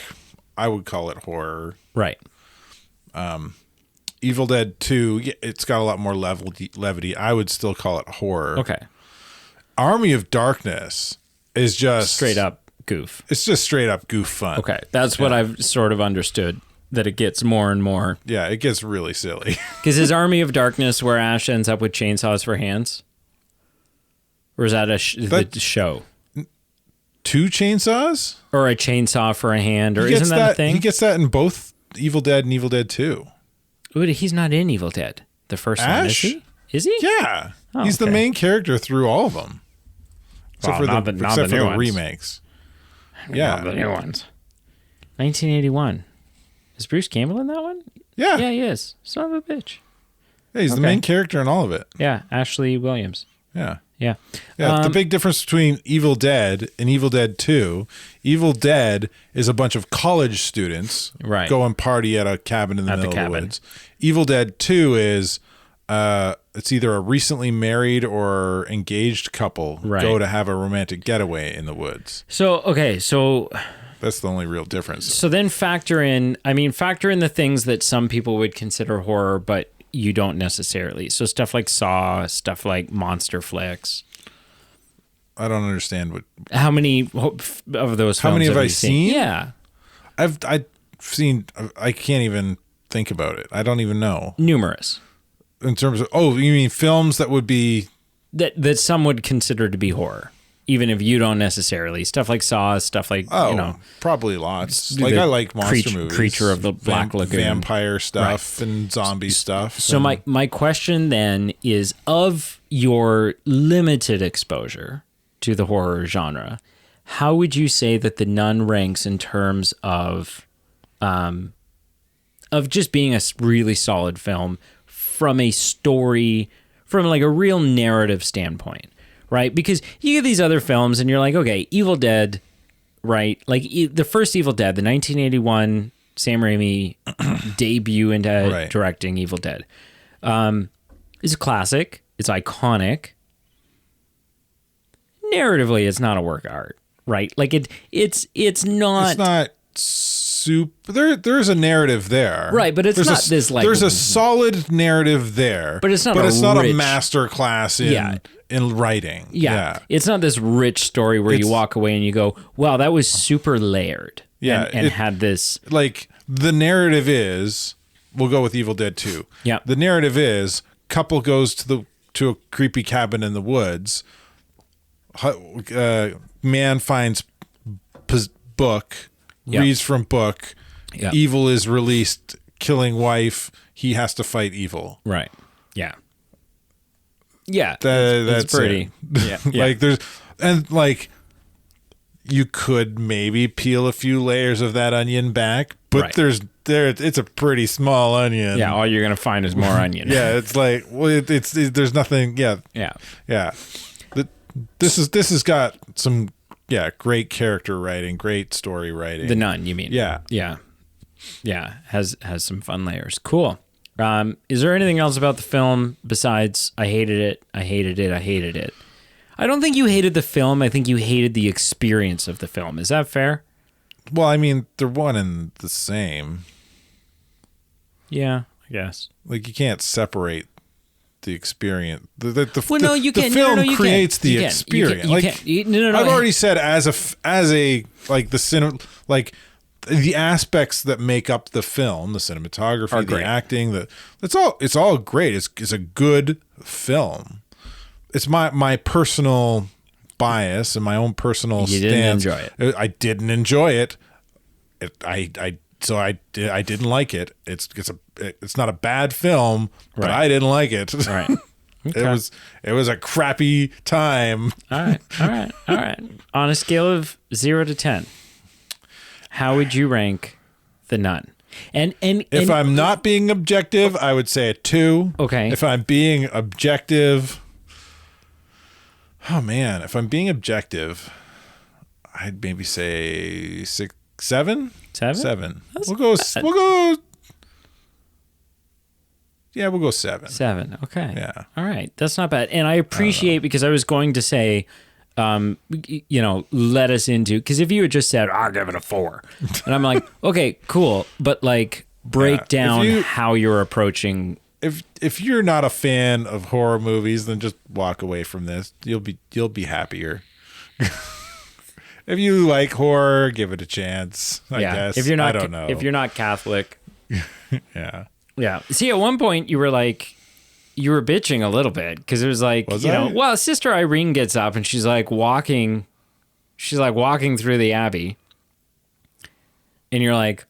I would call it horror. Right. Evil Dead 2, it's got a lot more levity. I would still call it horror. Okay. Army of Darkness is just... Straight up goof. It's just straight up goof fun. Okay. That's what I've sort of understood, that it gets more and more. Yeah, it gets really silly. Because is Army of Darkness where Ash ends up with chainsaws for hands? Or is that the show? 2 chainsaws? Or a chainsaw for a hand? Or isn't that a thing? He gets that in both Evil Dead and Evil Dead 2. But he's not in Evil Dead, the first one, is he? Is he? Yeah. He's the main character through all of them. Except for the remakes. Yeah. The new ones. 1981. Is Bruce Campbell in that one? Yeah. Yeah, he is. Son of a bitch. Yeah, he's the main character in all of it. Yeah, Ashley Williams. Yeah. Yeah. Yeah, the big difference between Evil Dead and Evil Dead 2, Evil Dead is a bunch of college students go and party at a cabin in the middle of the woods. Evil Dead 2 is it's either a recently married or engaged couple go to have a romantic getaway in the woods. So, okay, that's the only real difference. So then factor in the things that some people would consider horror, but you don't necessarily. So stuff like Saw, stuff like monster flicks. I don't understand how many of those films how many have I seen? Yeah. I've seen, I can't even think about it. I don't even know. Numerous. In terms of, you mean films that would be... That some would consider to be horror, even if you don't necessarily. Stuff like Saw, stuff like, probably lots. Like, I like monster movies. Creature of the Black Lagoon. Vampire stuff and zombie stuff. So my question then is, of your limited exposure to the horror genre, how would you say that The Nun ranks in terms of just being a really solid film from a story, from like a real narrative standpoint, right? Because you get these other films and you're like, okay, Evil Dead, right? Like the first Evil Dead, the 1981 Sam Raimi debut into directing Evil Dead, is a classic. It's iconic. Narratively, it's not a work of art, right? Like it's not. It's not there's a narrative there, right? But it's not this like there's a solid narrative there, but it's not. But it's not a master class in writing. Yeah, it's not this rich story where you walk away and you go, "Wow, that was super layered." Yeah, and had this like the narrative is we'll go with Evil Dead 2. Yeah. The narrative is couple goes to a creepy cabin in the woods. Man finds book, reads from book. Yep. Evil is released, killing wife. He has to fight evil. Right. Yeah. Yeah. That's pretty. Yeah. Like there's and like you could maybe peel a few layers of that onion back, but it's a pretty small onion. Yeah, all you're gonna find is more onion. Yeah, it's like it's there's nothing. Yeah, yeah. This has got some great character writing, great story writing. The Nun, you mean? Yeah. Has some fun layers. Cool. Is there anything else about the film besides I hated it? I hated it. I don't think you hated the film. I think you hated the experience of the film. Is that fair? Well, I mean, they're one and the same. Yeah, I guess. Like you can't separate the experience. You can. The film creates the experience. I've already said as a like the cinema, like the aspects that make up the film, the cinematography, the acting, it's all great. It's a good film. It's my personal bias and my own personal stance. Didn't enjoy it. I didn't enjoy it. I didn't like it. It's not a bad film, but I didn't like it. Right. Okay. It was a crappy time. All right. On a scale of 0 to 10, how would you rank The Nun? And if I'm not being objective, I would say a 2. Okay. If I'm being objective, oh man, if I'm being objective, I'd maybe say 6, 7. 7. We'll go. Yeah, we'll go 7. 7. Okay. Yeah. All right. That's not bad. And I appreciate because I was going to say, let us into, because if you had just said, I'll give it a 4, and I'm like, okay, cool, but like break down how you're approaching. If you're not a fan of horror movies, then just walk away from this. You'll be happier. If you like horror, give it a chance. I guess. If you're not, I don't know. If you're not Catholic. Yeah. Yeah. See, at one point you were bitching a little bit because it was like, well, Sister Irene gets up and she's like walking through the Abbey, and you're like,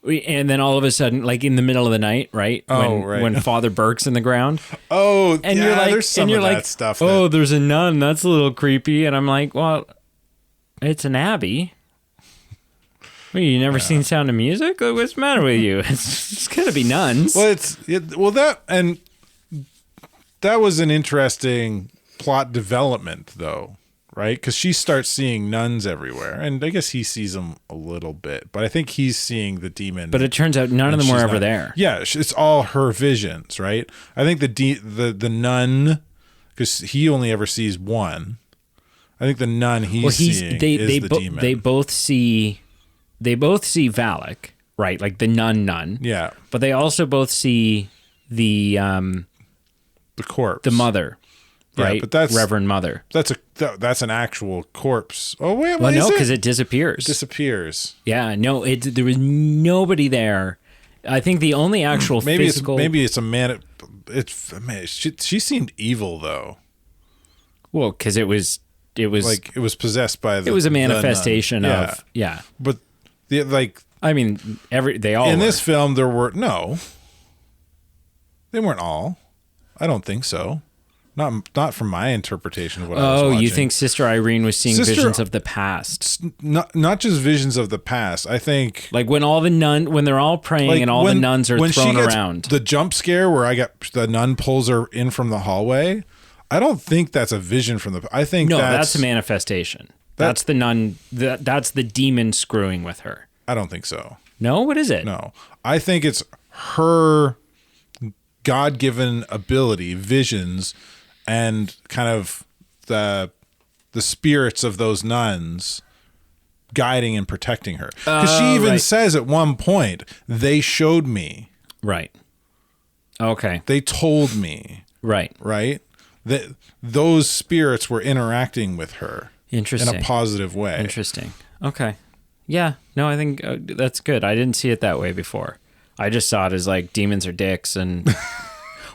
and then all of a sudden, like in the middle of the night, right? When Father Burke's in the ground. Oh, and you're like, there's some of that stuff. Oh, there's a nun. That's a little creepy. And I'm like, well, it's an abbey. Well, you never seen Sound of Music? Like, what's the matter with you? It's gotta be nuns. Well, that was an interesting plot development, though, right? Because she starts seeing nuns everywhere, and I guess he sees them a little bit, but I think he's seeing the demon. But it turns out none of them were ever there. Yeah, it's all her visions, right? I think the nun, because he only ever sees one. I think the nun seeing is the demon. They both see Valak, right? Like the nun. Yeah. But they also both see the corpse, the mother, right? Yeah, but that's Reverend Mother. That's an actual corpse. Oh wait, well, no, because it disappears. Disappears. Yeah, no, there was nobody there. I think the only actual physical. Maybe it's a man. She seemed evil though. Well, because it was like it was possessed by the. It was a manifestation of But I mean, they all in were. this film they weren't all. I don't think so. Not from my interpretation of what I was watching. Oh, you think Sister Irene was seeing visions of the past? Not just visions of the past. I think like when they're all praying and all the nuns are thrown around. The jump scare where the nun pulls her in from the hallway. I don't think that's a vision from the. I think that's a manifestation. That's the nun. That's the demon screwing with her. I don't think so. No, what is it? No, I think it's her God-given ability, visions, and kind of the spirits of those nuns guiding and protecting her. Because she even says at one point, "They showed me." Right. Okay. They told me. Right. Right. That those spirits were interacting with her. Interesting. In a positive way. Interesting. Okay. Yeah. No, I think that's good. I didn't see it that way before. I just saw it as like demons are dicks and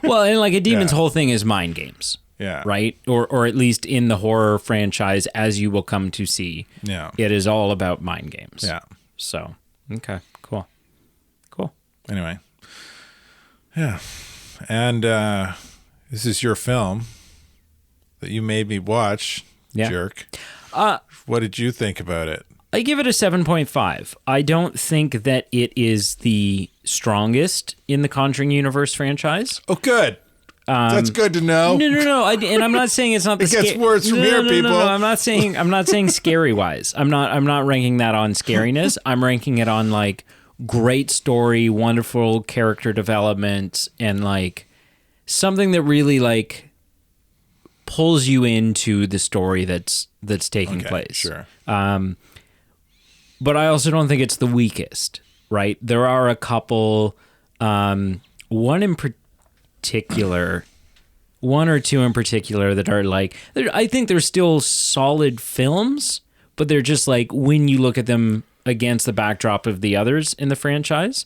well, and like a demon's whole thing is mind games. Yeah. Right? Or at least in the horror franchise, as you will come to see. Yeah. It is all about mind games. Yeah. So, okay, cool. Cool. Anyway. Yeah. And this is your film that you made me watch, jerk. What did you think about it? I give it a 7.5. I don't think that it is the strongest in the Conjuring universe franchise. Oh, good. That's good to know. No. And I'm not saying it's not the It gets worse from here, people. No. I'm not saying scary wise. I'm not ranking that on scariness. I'm ranking it on like great story, wonderful character development, and like something that really like pulls you into the story that's taking place. Sure. But I also don't think it's the weakest, right? There are a couple, one or two in particular that are like, I think they're still solid films, but they're just like, when you look at them against the backdrop of the others in the franchise,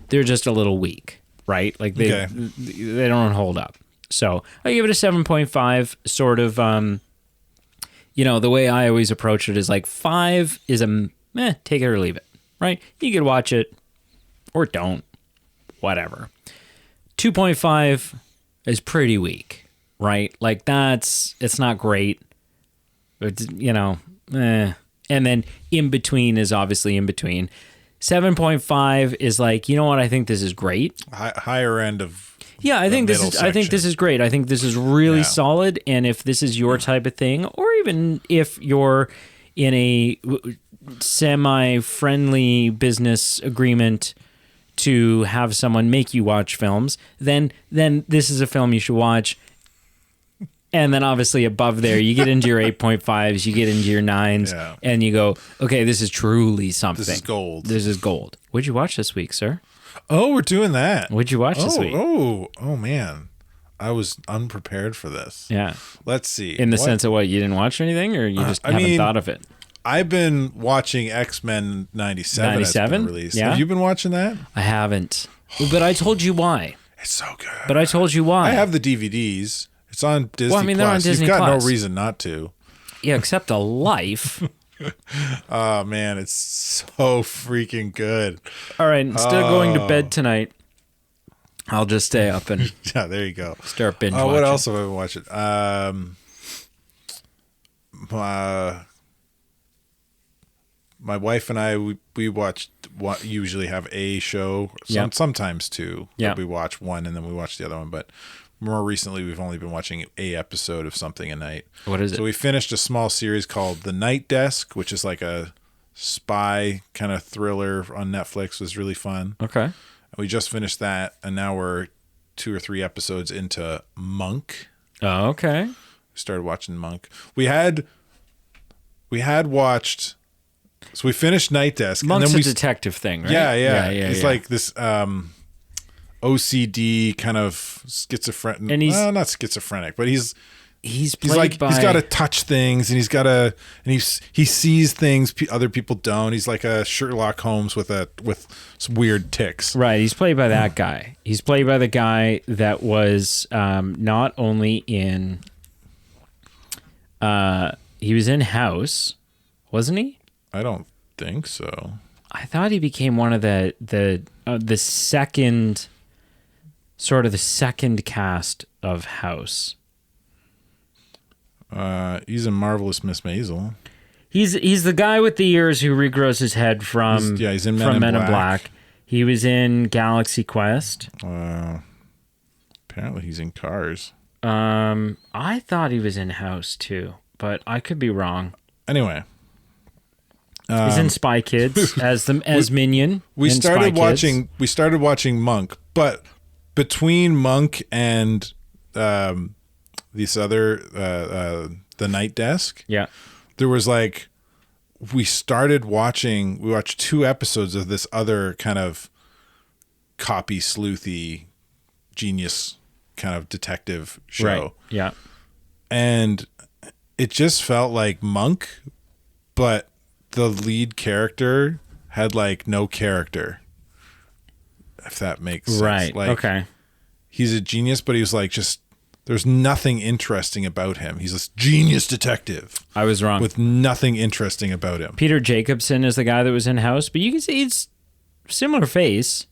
they're just a little weak, right? Like they don't hold up. So I give it a 7.5, sort of, the way I always approach it is like 5 is take it or leave it, right? You could watch it or don't, whatever. 2.5 is pretty weak, right? Like it's not great. It's, And then in between is obviously in between. 7.5 is like, you know what? I think this is great. Higher end of I think this is great. I think this is really solid. And if this is your type of thing, or even if you're in a semi-friendly business agreement to have someone make you watch films, then this is a film you should watch. And then obviously above there, you get into your 8.5s, you get into your 9s, and you go, okay, this is truly something. This is gold. This is gold. What'd you watch this week, sir? Oh, we're doing that. What'd you watch this week? Oh, man. I was unprepared for this. Yeah. Let's see. In the sense of what, you didn't watch anything, or you just haven't thought of it? I've been watching X-Men 97. 97? Released. Yeah. Have you been watching that? I haven't. But I told you why. It's so good. But I told you why. I have the DVDs. It's on Disney Plus. They're on Disney You've got Plus. no reason not to. Yeah, except a life. Oh, man. It's so freaking good. All right. Instead of going to bed tonight, I'll just stay up and yeah, there you go. Start binge watching. What else have I been watching? My wife and I, we usually have a show, sometimes two. Yeah. We watch one and then we watch the other one. But more recently, we've only been watching a episode of something a night. What is it? So we finished a small series called The Night Desk, which is like a spy kind of thriller on Netflix. It was really fun. Okay. We just finished that, and now we're 2 or 3 episodes into Monk. Oh, okay. We started watching Monk. We had watched. So we finished Night Desk. Monk's and then a detective thing, right? Yeah. It's like this OCD kind of schizophrenic. And he's not schizophrenic, but he's got to touch things, and he sees things other people don't. He's like a Sherlock Holmes with some weird tics. Right. He's played by that guy. He's played by the guy that was not only in. He was in House, wasn't he? I don't think so. I thought he became one of the second, sort of the second cast of House. He's in Marvelous Miss Maisel. He's the guy with the ears who regrows his head from he's in Men in Black. He was in Galaxy Quest. Apparently he's in Cars. I thought he was in House too, but I could be wrong. Anyway, he's in Spy Kids as Minion. We started watching Monk, but between Monk and this other The Night Desk, there was like we watched 2 episodes of this other kind of copy sleuthy genius kind of detective show. Right. Yeah. And it just felt like Monk, but the lead character had like no character. if that makes sense. Right. Like, okay. He's a genius, but he was like just there's nothing interesting about him. He's this genius detective. I was wrong. With nothing interesting about him. Peter Jacobson is the guy that was in House, but you can see it's similar face.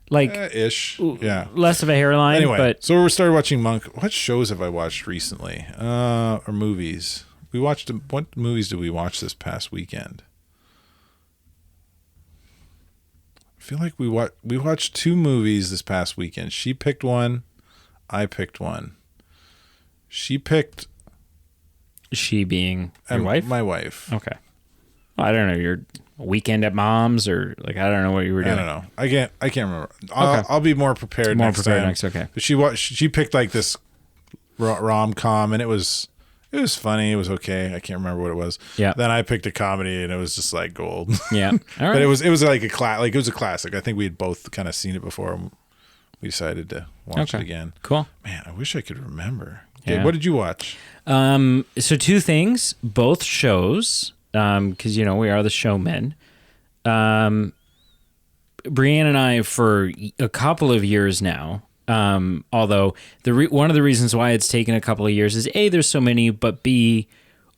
Like ish. Yeah. Less of a hairline. Anyway, but so we started watching Monk. What shows have I watched recently? Or movies? What movies did we watch this past weekend? I feel like we watched 2 movies this past weekend. She picked one, I picked one. She picked. She being your wife? My wife. Okay. Well, I don't know. Your weekend at mom's, or like I don't know what you were doing. I don't know. I can't remember. I'll be more prepared. Next time. Okay. But she picked like this rom-com, and it was funny. It was okay. I can't remember what it was. Yeah. Then I picked a comedy, and it was just like gold. Yeah. All right. But it was like it was a classic. I think we had both kind of seen it before. And we decided to watch it again. Cool. Man, I wish I could remember. Okay, Yeah. what did you watch? So 2 things, both shows, because we are the showmen. Brianne and I, for a couple of years now, although one of the reasons why it's taken a couple of years is A, there's so many, but B,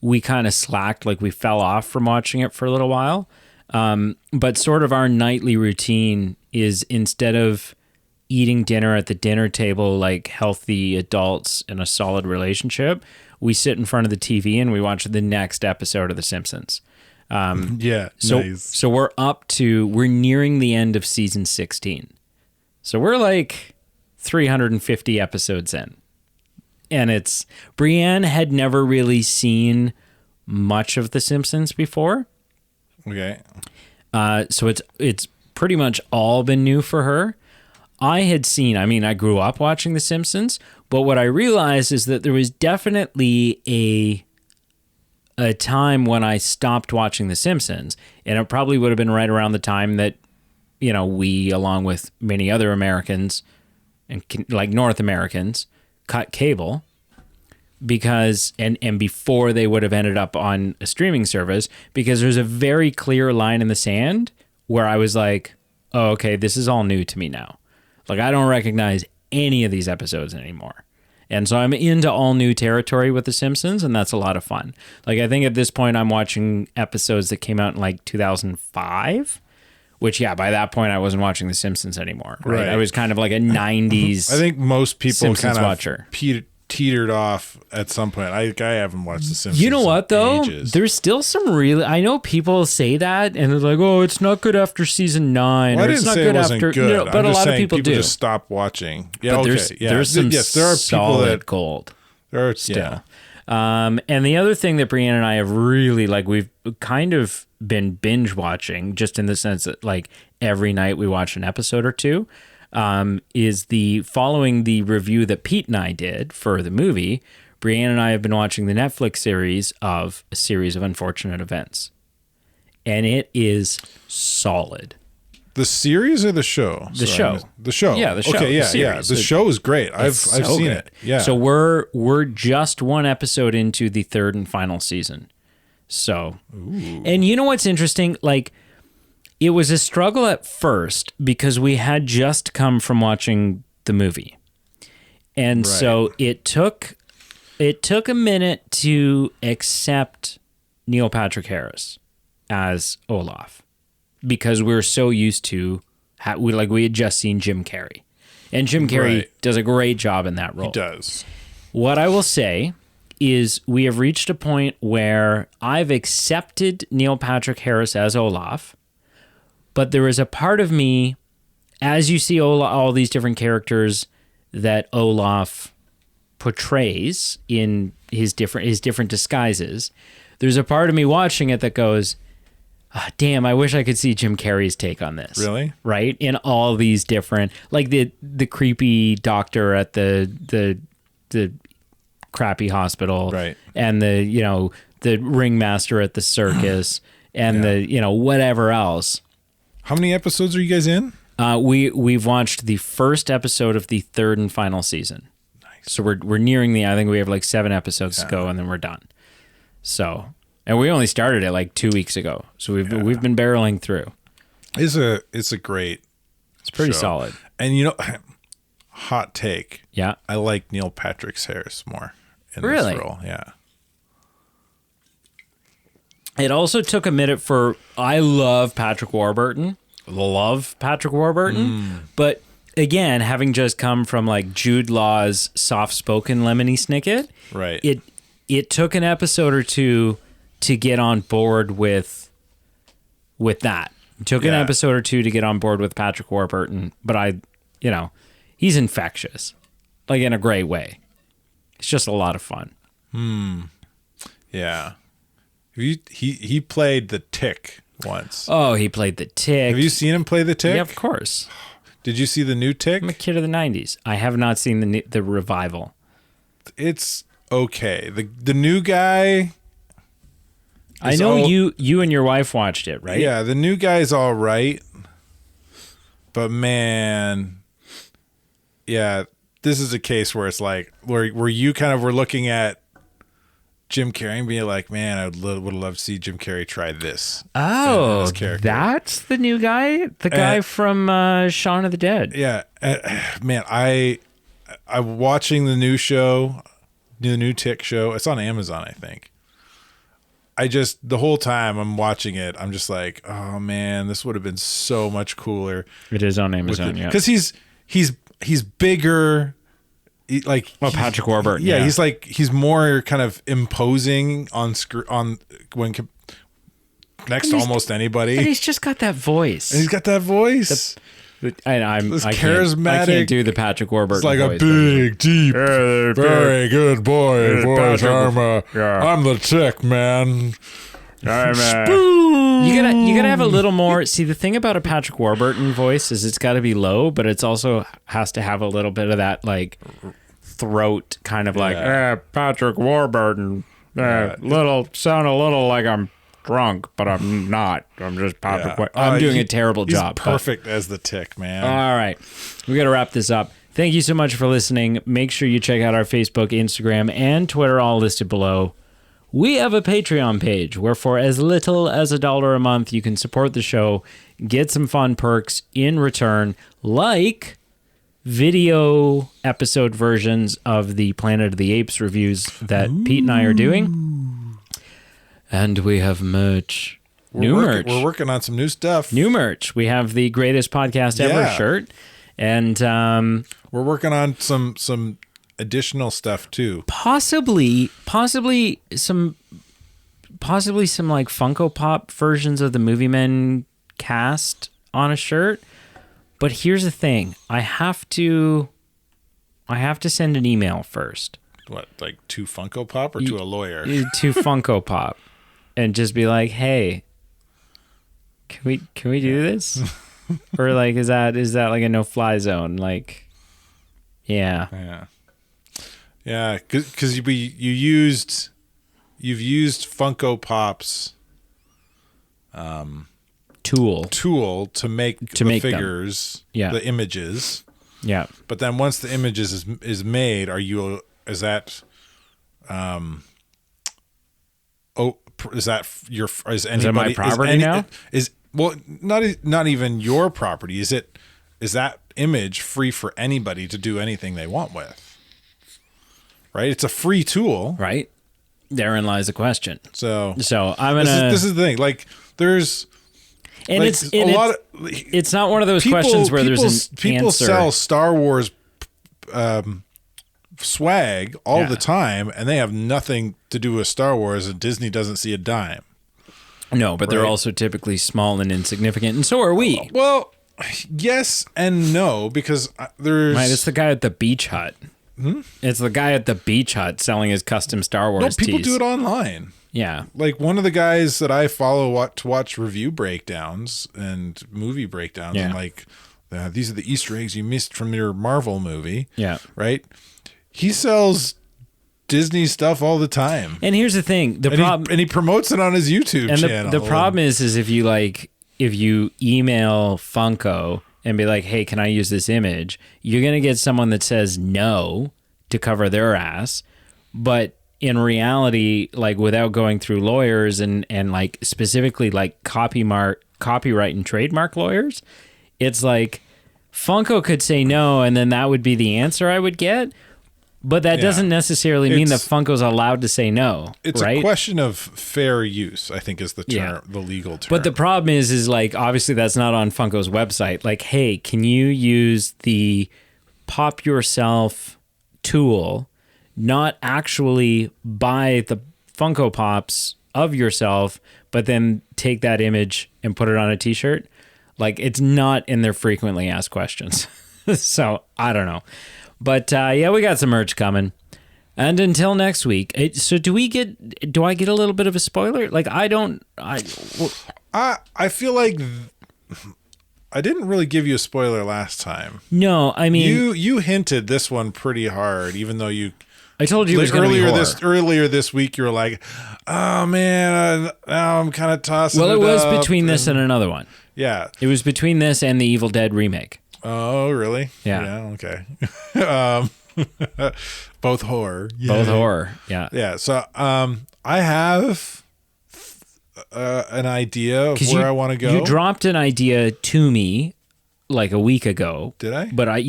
we kind of slacked, like we fell off from watching it for a little while. But sort of our nightly routine is, instead of eating dinner at the dinner table like healthy adults in a solid relationship, we sit in front of the TV and we watch the next episode of The Simpsons. Yeah, nice. So we're nearing the end of season 16. So we're like 350 episodes in. And Brianne had never really seen much of The Simpsons before. Okay. So it's pretty much all been new for her. I grew up watching The Simpsons, but what I realized is that there was definitely a time when I stopped watching The Simpsons, and it probably would have been right around the time that, we, along with many other Americans and like North Americans, cut cable, because, and before they would have ended up on a streaming service, because there's a very clear line in the sand where I was like, oh, okay, this is all new to me now. Like, I don't recognize any of these episodes anymore. And so I'm into all new territory with The Simpsons, and that's a lot of fun. Like, I think at this point I'm watching episodes that came out in like 2005, which, yeah, by that point I wasn't watching The Simpsons anymore. Right? I was kind of like a 90s I think most people Simpsons kind of watcher. Teetered off at some point. I haven't watched The Simpsons. You know what, though? Ages. There's still some really... I know people say that, and they're like, oh, it's not good after season 9. Well, or it's not good after... Good. But a lot of people do. Just stop watching. Yeah, but okay. There's some there are solid people that gold. There are still. Yeah. And the other thing that Brianne and I have really, like, we've kind of been binge watching, just in the sense that, like, every night we watch an episode or two, is following the review that Pete and I did for the movie. Brianne and I have been watching the Netflix series of A Series of Unfortunate Events, and it is solid. The series or the show? The show. The show. Yeah, the show. Okay, yeah. The show is great. I've seen it. Yeah. So we're just one episode into the 3rd and final season. So, and you know what's interesting? Like, it was a struggle at first because we had just come from watching the movie. And so it took a minute to accept Neil Patrick Harris as Olaf, because we're so used to we had just seen Jim Carrey. And Jim Carrey does a great job in that role. He does. What I will say is we have reached a point where I've accepted Neil Patrick Harris as Olaf, but there is a part of me, as you see all these different characters that Olaf portrays in his different disguises, there's a part of me watching it that goes, oh, damn, I wish I could see Jim Carrey's take on this. Really? Right? In all these different, like the creepy doctor at the crappy hospital, right? And the ringmaster at the circus, and the whatever else. How many episodes are you guys in? We've watched the first episode of the 3rd and final season. Nice. So we're nearing I think we have like 7 episodes to go, and then we're done. So, and we only started it like 2 weeks ago. So we've been barreling through. It's pretty solid. And you know, hot take. Yeah. I like Neil Patrick Harris more in Really? this role. Yeah. It also took a minute for, I love Patrick Warburton. But again, having just come from like Jude Law's soft-spoken Lemony Snicket, right? It took an episode or two to get on board with that. It took an episode or two to get on board with Patrick Warburton, but he's infectious, like in a great way. It's just a lot of fun. Yeah. He played the Tick once. Oh, he played the Tick. Have you seen him play the Tick? Yeah, of course. Did you see the new Tick? I'm a kid of the 90s. I have not seen the revival. It's okay. The new guy... I know you and your wife watched it, right? Yeah, the new guy's all right. But man... Yeah, this is a case where it's like... Where you kind of were looking at Jim Carrey and being like, man, I would love to see Jim Carrey try this. Oh, that's the new guy? The guy from Shaun of the Dead. Yeah. Man, I'm watching the new show, the new Tick show. It's on Amazon, I think. The whole time I'm watching it, I'm just like, oh man, this would have been so much cooler. It is on Amazon, yeah. Because he's bigger. Patrick Warburton. Yeah, he's more kind of imposing next to almost anybody. And he's just got that voice. I'm charismatic. I can't do the Patrick Warburton. It's like voice, a big, deep, very good boy voice. I'm the Tick, man. You gotta have a little more. See, the thing about a Patrick Warburton voice is it's got to be low, but it's also has to have a little bit of that like throat kind of like Patrick Warburton. Sound a little like I'm drunk, but I'm not. I'm just Patrick. I'm doing a terrible job. Perfect as the Tick, man. All right, we got to wrap this up. Thank you so much for listening. Make sure you check out our Facebook, Instagram, and Twitter, all listed below. We have a Patreon page where for as little as $1 a month, you can support the show, get some fun perks in return, like video episode versions of the Planet of the Apes reviews that Pete and I are doing. And we have merch. Merch. We're working on some new stuff. New merch. We have the greatest podcast ever shirt. And we're working on some additional stuff too. Possibly some like Funko Pop versions of the Movie Men cast on a shirt. But here's the thing. I have to send an email first. What, like to Funko Pop or to a lawyer? To Funko Pop. And just be like, "Hey, can we do this?" Or like is that like a no-fly zone? Like Yeah, because you've used Funko Pop's tool to make the figures, the images. Yeah. But then once the images is made, is that my property now? Not even your property. Is that image free for anybody to do anything they want with? Right? It's a free tool. Right. Therein lies the question. So I'm gonna. This is the thing. Like there's. And like, it's not one of those questions where there's an people answer. Sell Star Wars swag all the time, and they have nothing to do with Star Wars, and Disney doesn't see a dime. No, but they're also typically small and insignificant, and so are we. Well, yes and no, because there's. Right, it's the guy at the beach hut. It's the guy at the beach hut selling his custom Star Wars people tees. do it online. Yeah. Like one of the guys that I follow to watch review breakdowns and movie breakdowns, and like, these are the Easter eggs you missed from your Marvel movie. Yeah. Right? He sells Disney stuff all the time. And here's the thing. And he promotes it on his YouTube channel. The problem is if you email Funko and be like, hey, can I use this image? You're going to get someone that says no to cover their ass. But in reality, like without going through lawyers and like specifically like copyright and trademark lawyers, it's like Funko could say no, and then that would be the answer I would get. But that doesn't necessarily mean that Funko's allowed to say no. It's right? a question of fair use, I think, is the term, the legal term. But the problem is like, obviously that's not on Funko's website. Like, hey, can you use the Pop Yourself tool, not actually buy the Funko Pops of yourself, but then take that image and put it on a t-shirt? Like, it's not in their frequently asked questions. So I don't know. But yeah, we got some merch coming. And until next week. So do I get a little bit of a spoiler? Like, I feel like I didn't really give you a spoiler last time. No, I mean, you hinted this one pretty hard, even though I told you it was going to be horror. Earlier this week, you were like, "Oh man, now I'm kind of tossing." Well, it was between this and another one. Yeah, it was between this and the Evil Dead remake. Oh, really? Yeah. Okay. Both horror. Both horror. Yeah. Yeah. So, I have an idea of where I want to go. You dropped an idea to me like a week ago. Did I? But I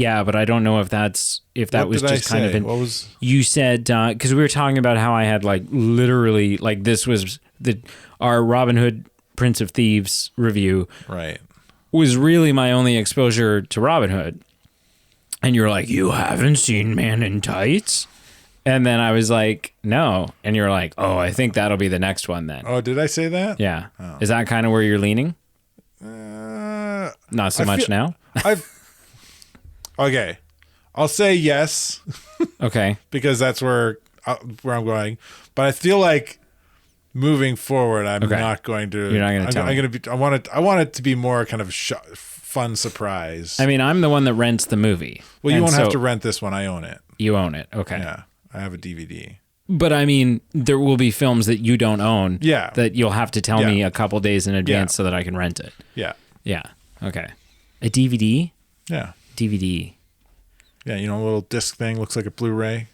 don't know if that was just kind of what was you said, because we were talking about how I had like literally like this was our Robin Hood Prince of Thieves review. Right. Was really my only exposure to Robin Hood. And you're like, you haven't seen Man in Tights? And then I was like, no. And you're like, oh, I think that'll be the next one then. Oh, did I say that? Yeah. Oh. Is that kind of where you're leaning? Not so much now? Okay. I'll say yes. Okay. Because that's where I'm going. But I feel like moving forward, I'm not going to. You're not going to tell me. I'm going to be. I want it to be more kind of fun surprise. I mean, I'm the one that rents the movie. Well, you won't have to rent this one. I own it. You own it. Okay. Yeah, I have a DVD. But I mean, there will be films that you don't own. Yeah. That you'll have to tell me a couple days in advance so that I can rent it. Yeah. Yeah. Okay. A DVD. Yeah. DVD. Yeah, a little disc thing looks like a Blu-ray.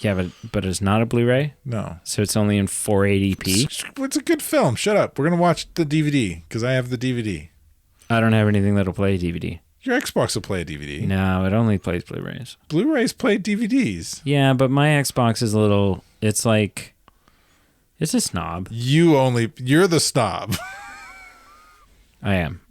Yeah, but it's not a Blu-ray? No. So it's only in 480p? It's a good film. Shut up. We're going to watch the DVD because I have the DVD. I don't have anything that'll play a DVD. Your Xbox will play a DVD. No, it only plays Blu-rays. Blu-rays play DVDs. Yeah, but my Xbox is it's like, it's a snob. You're the snob. I am.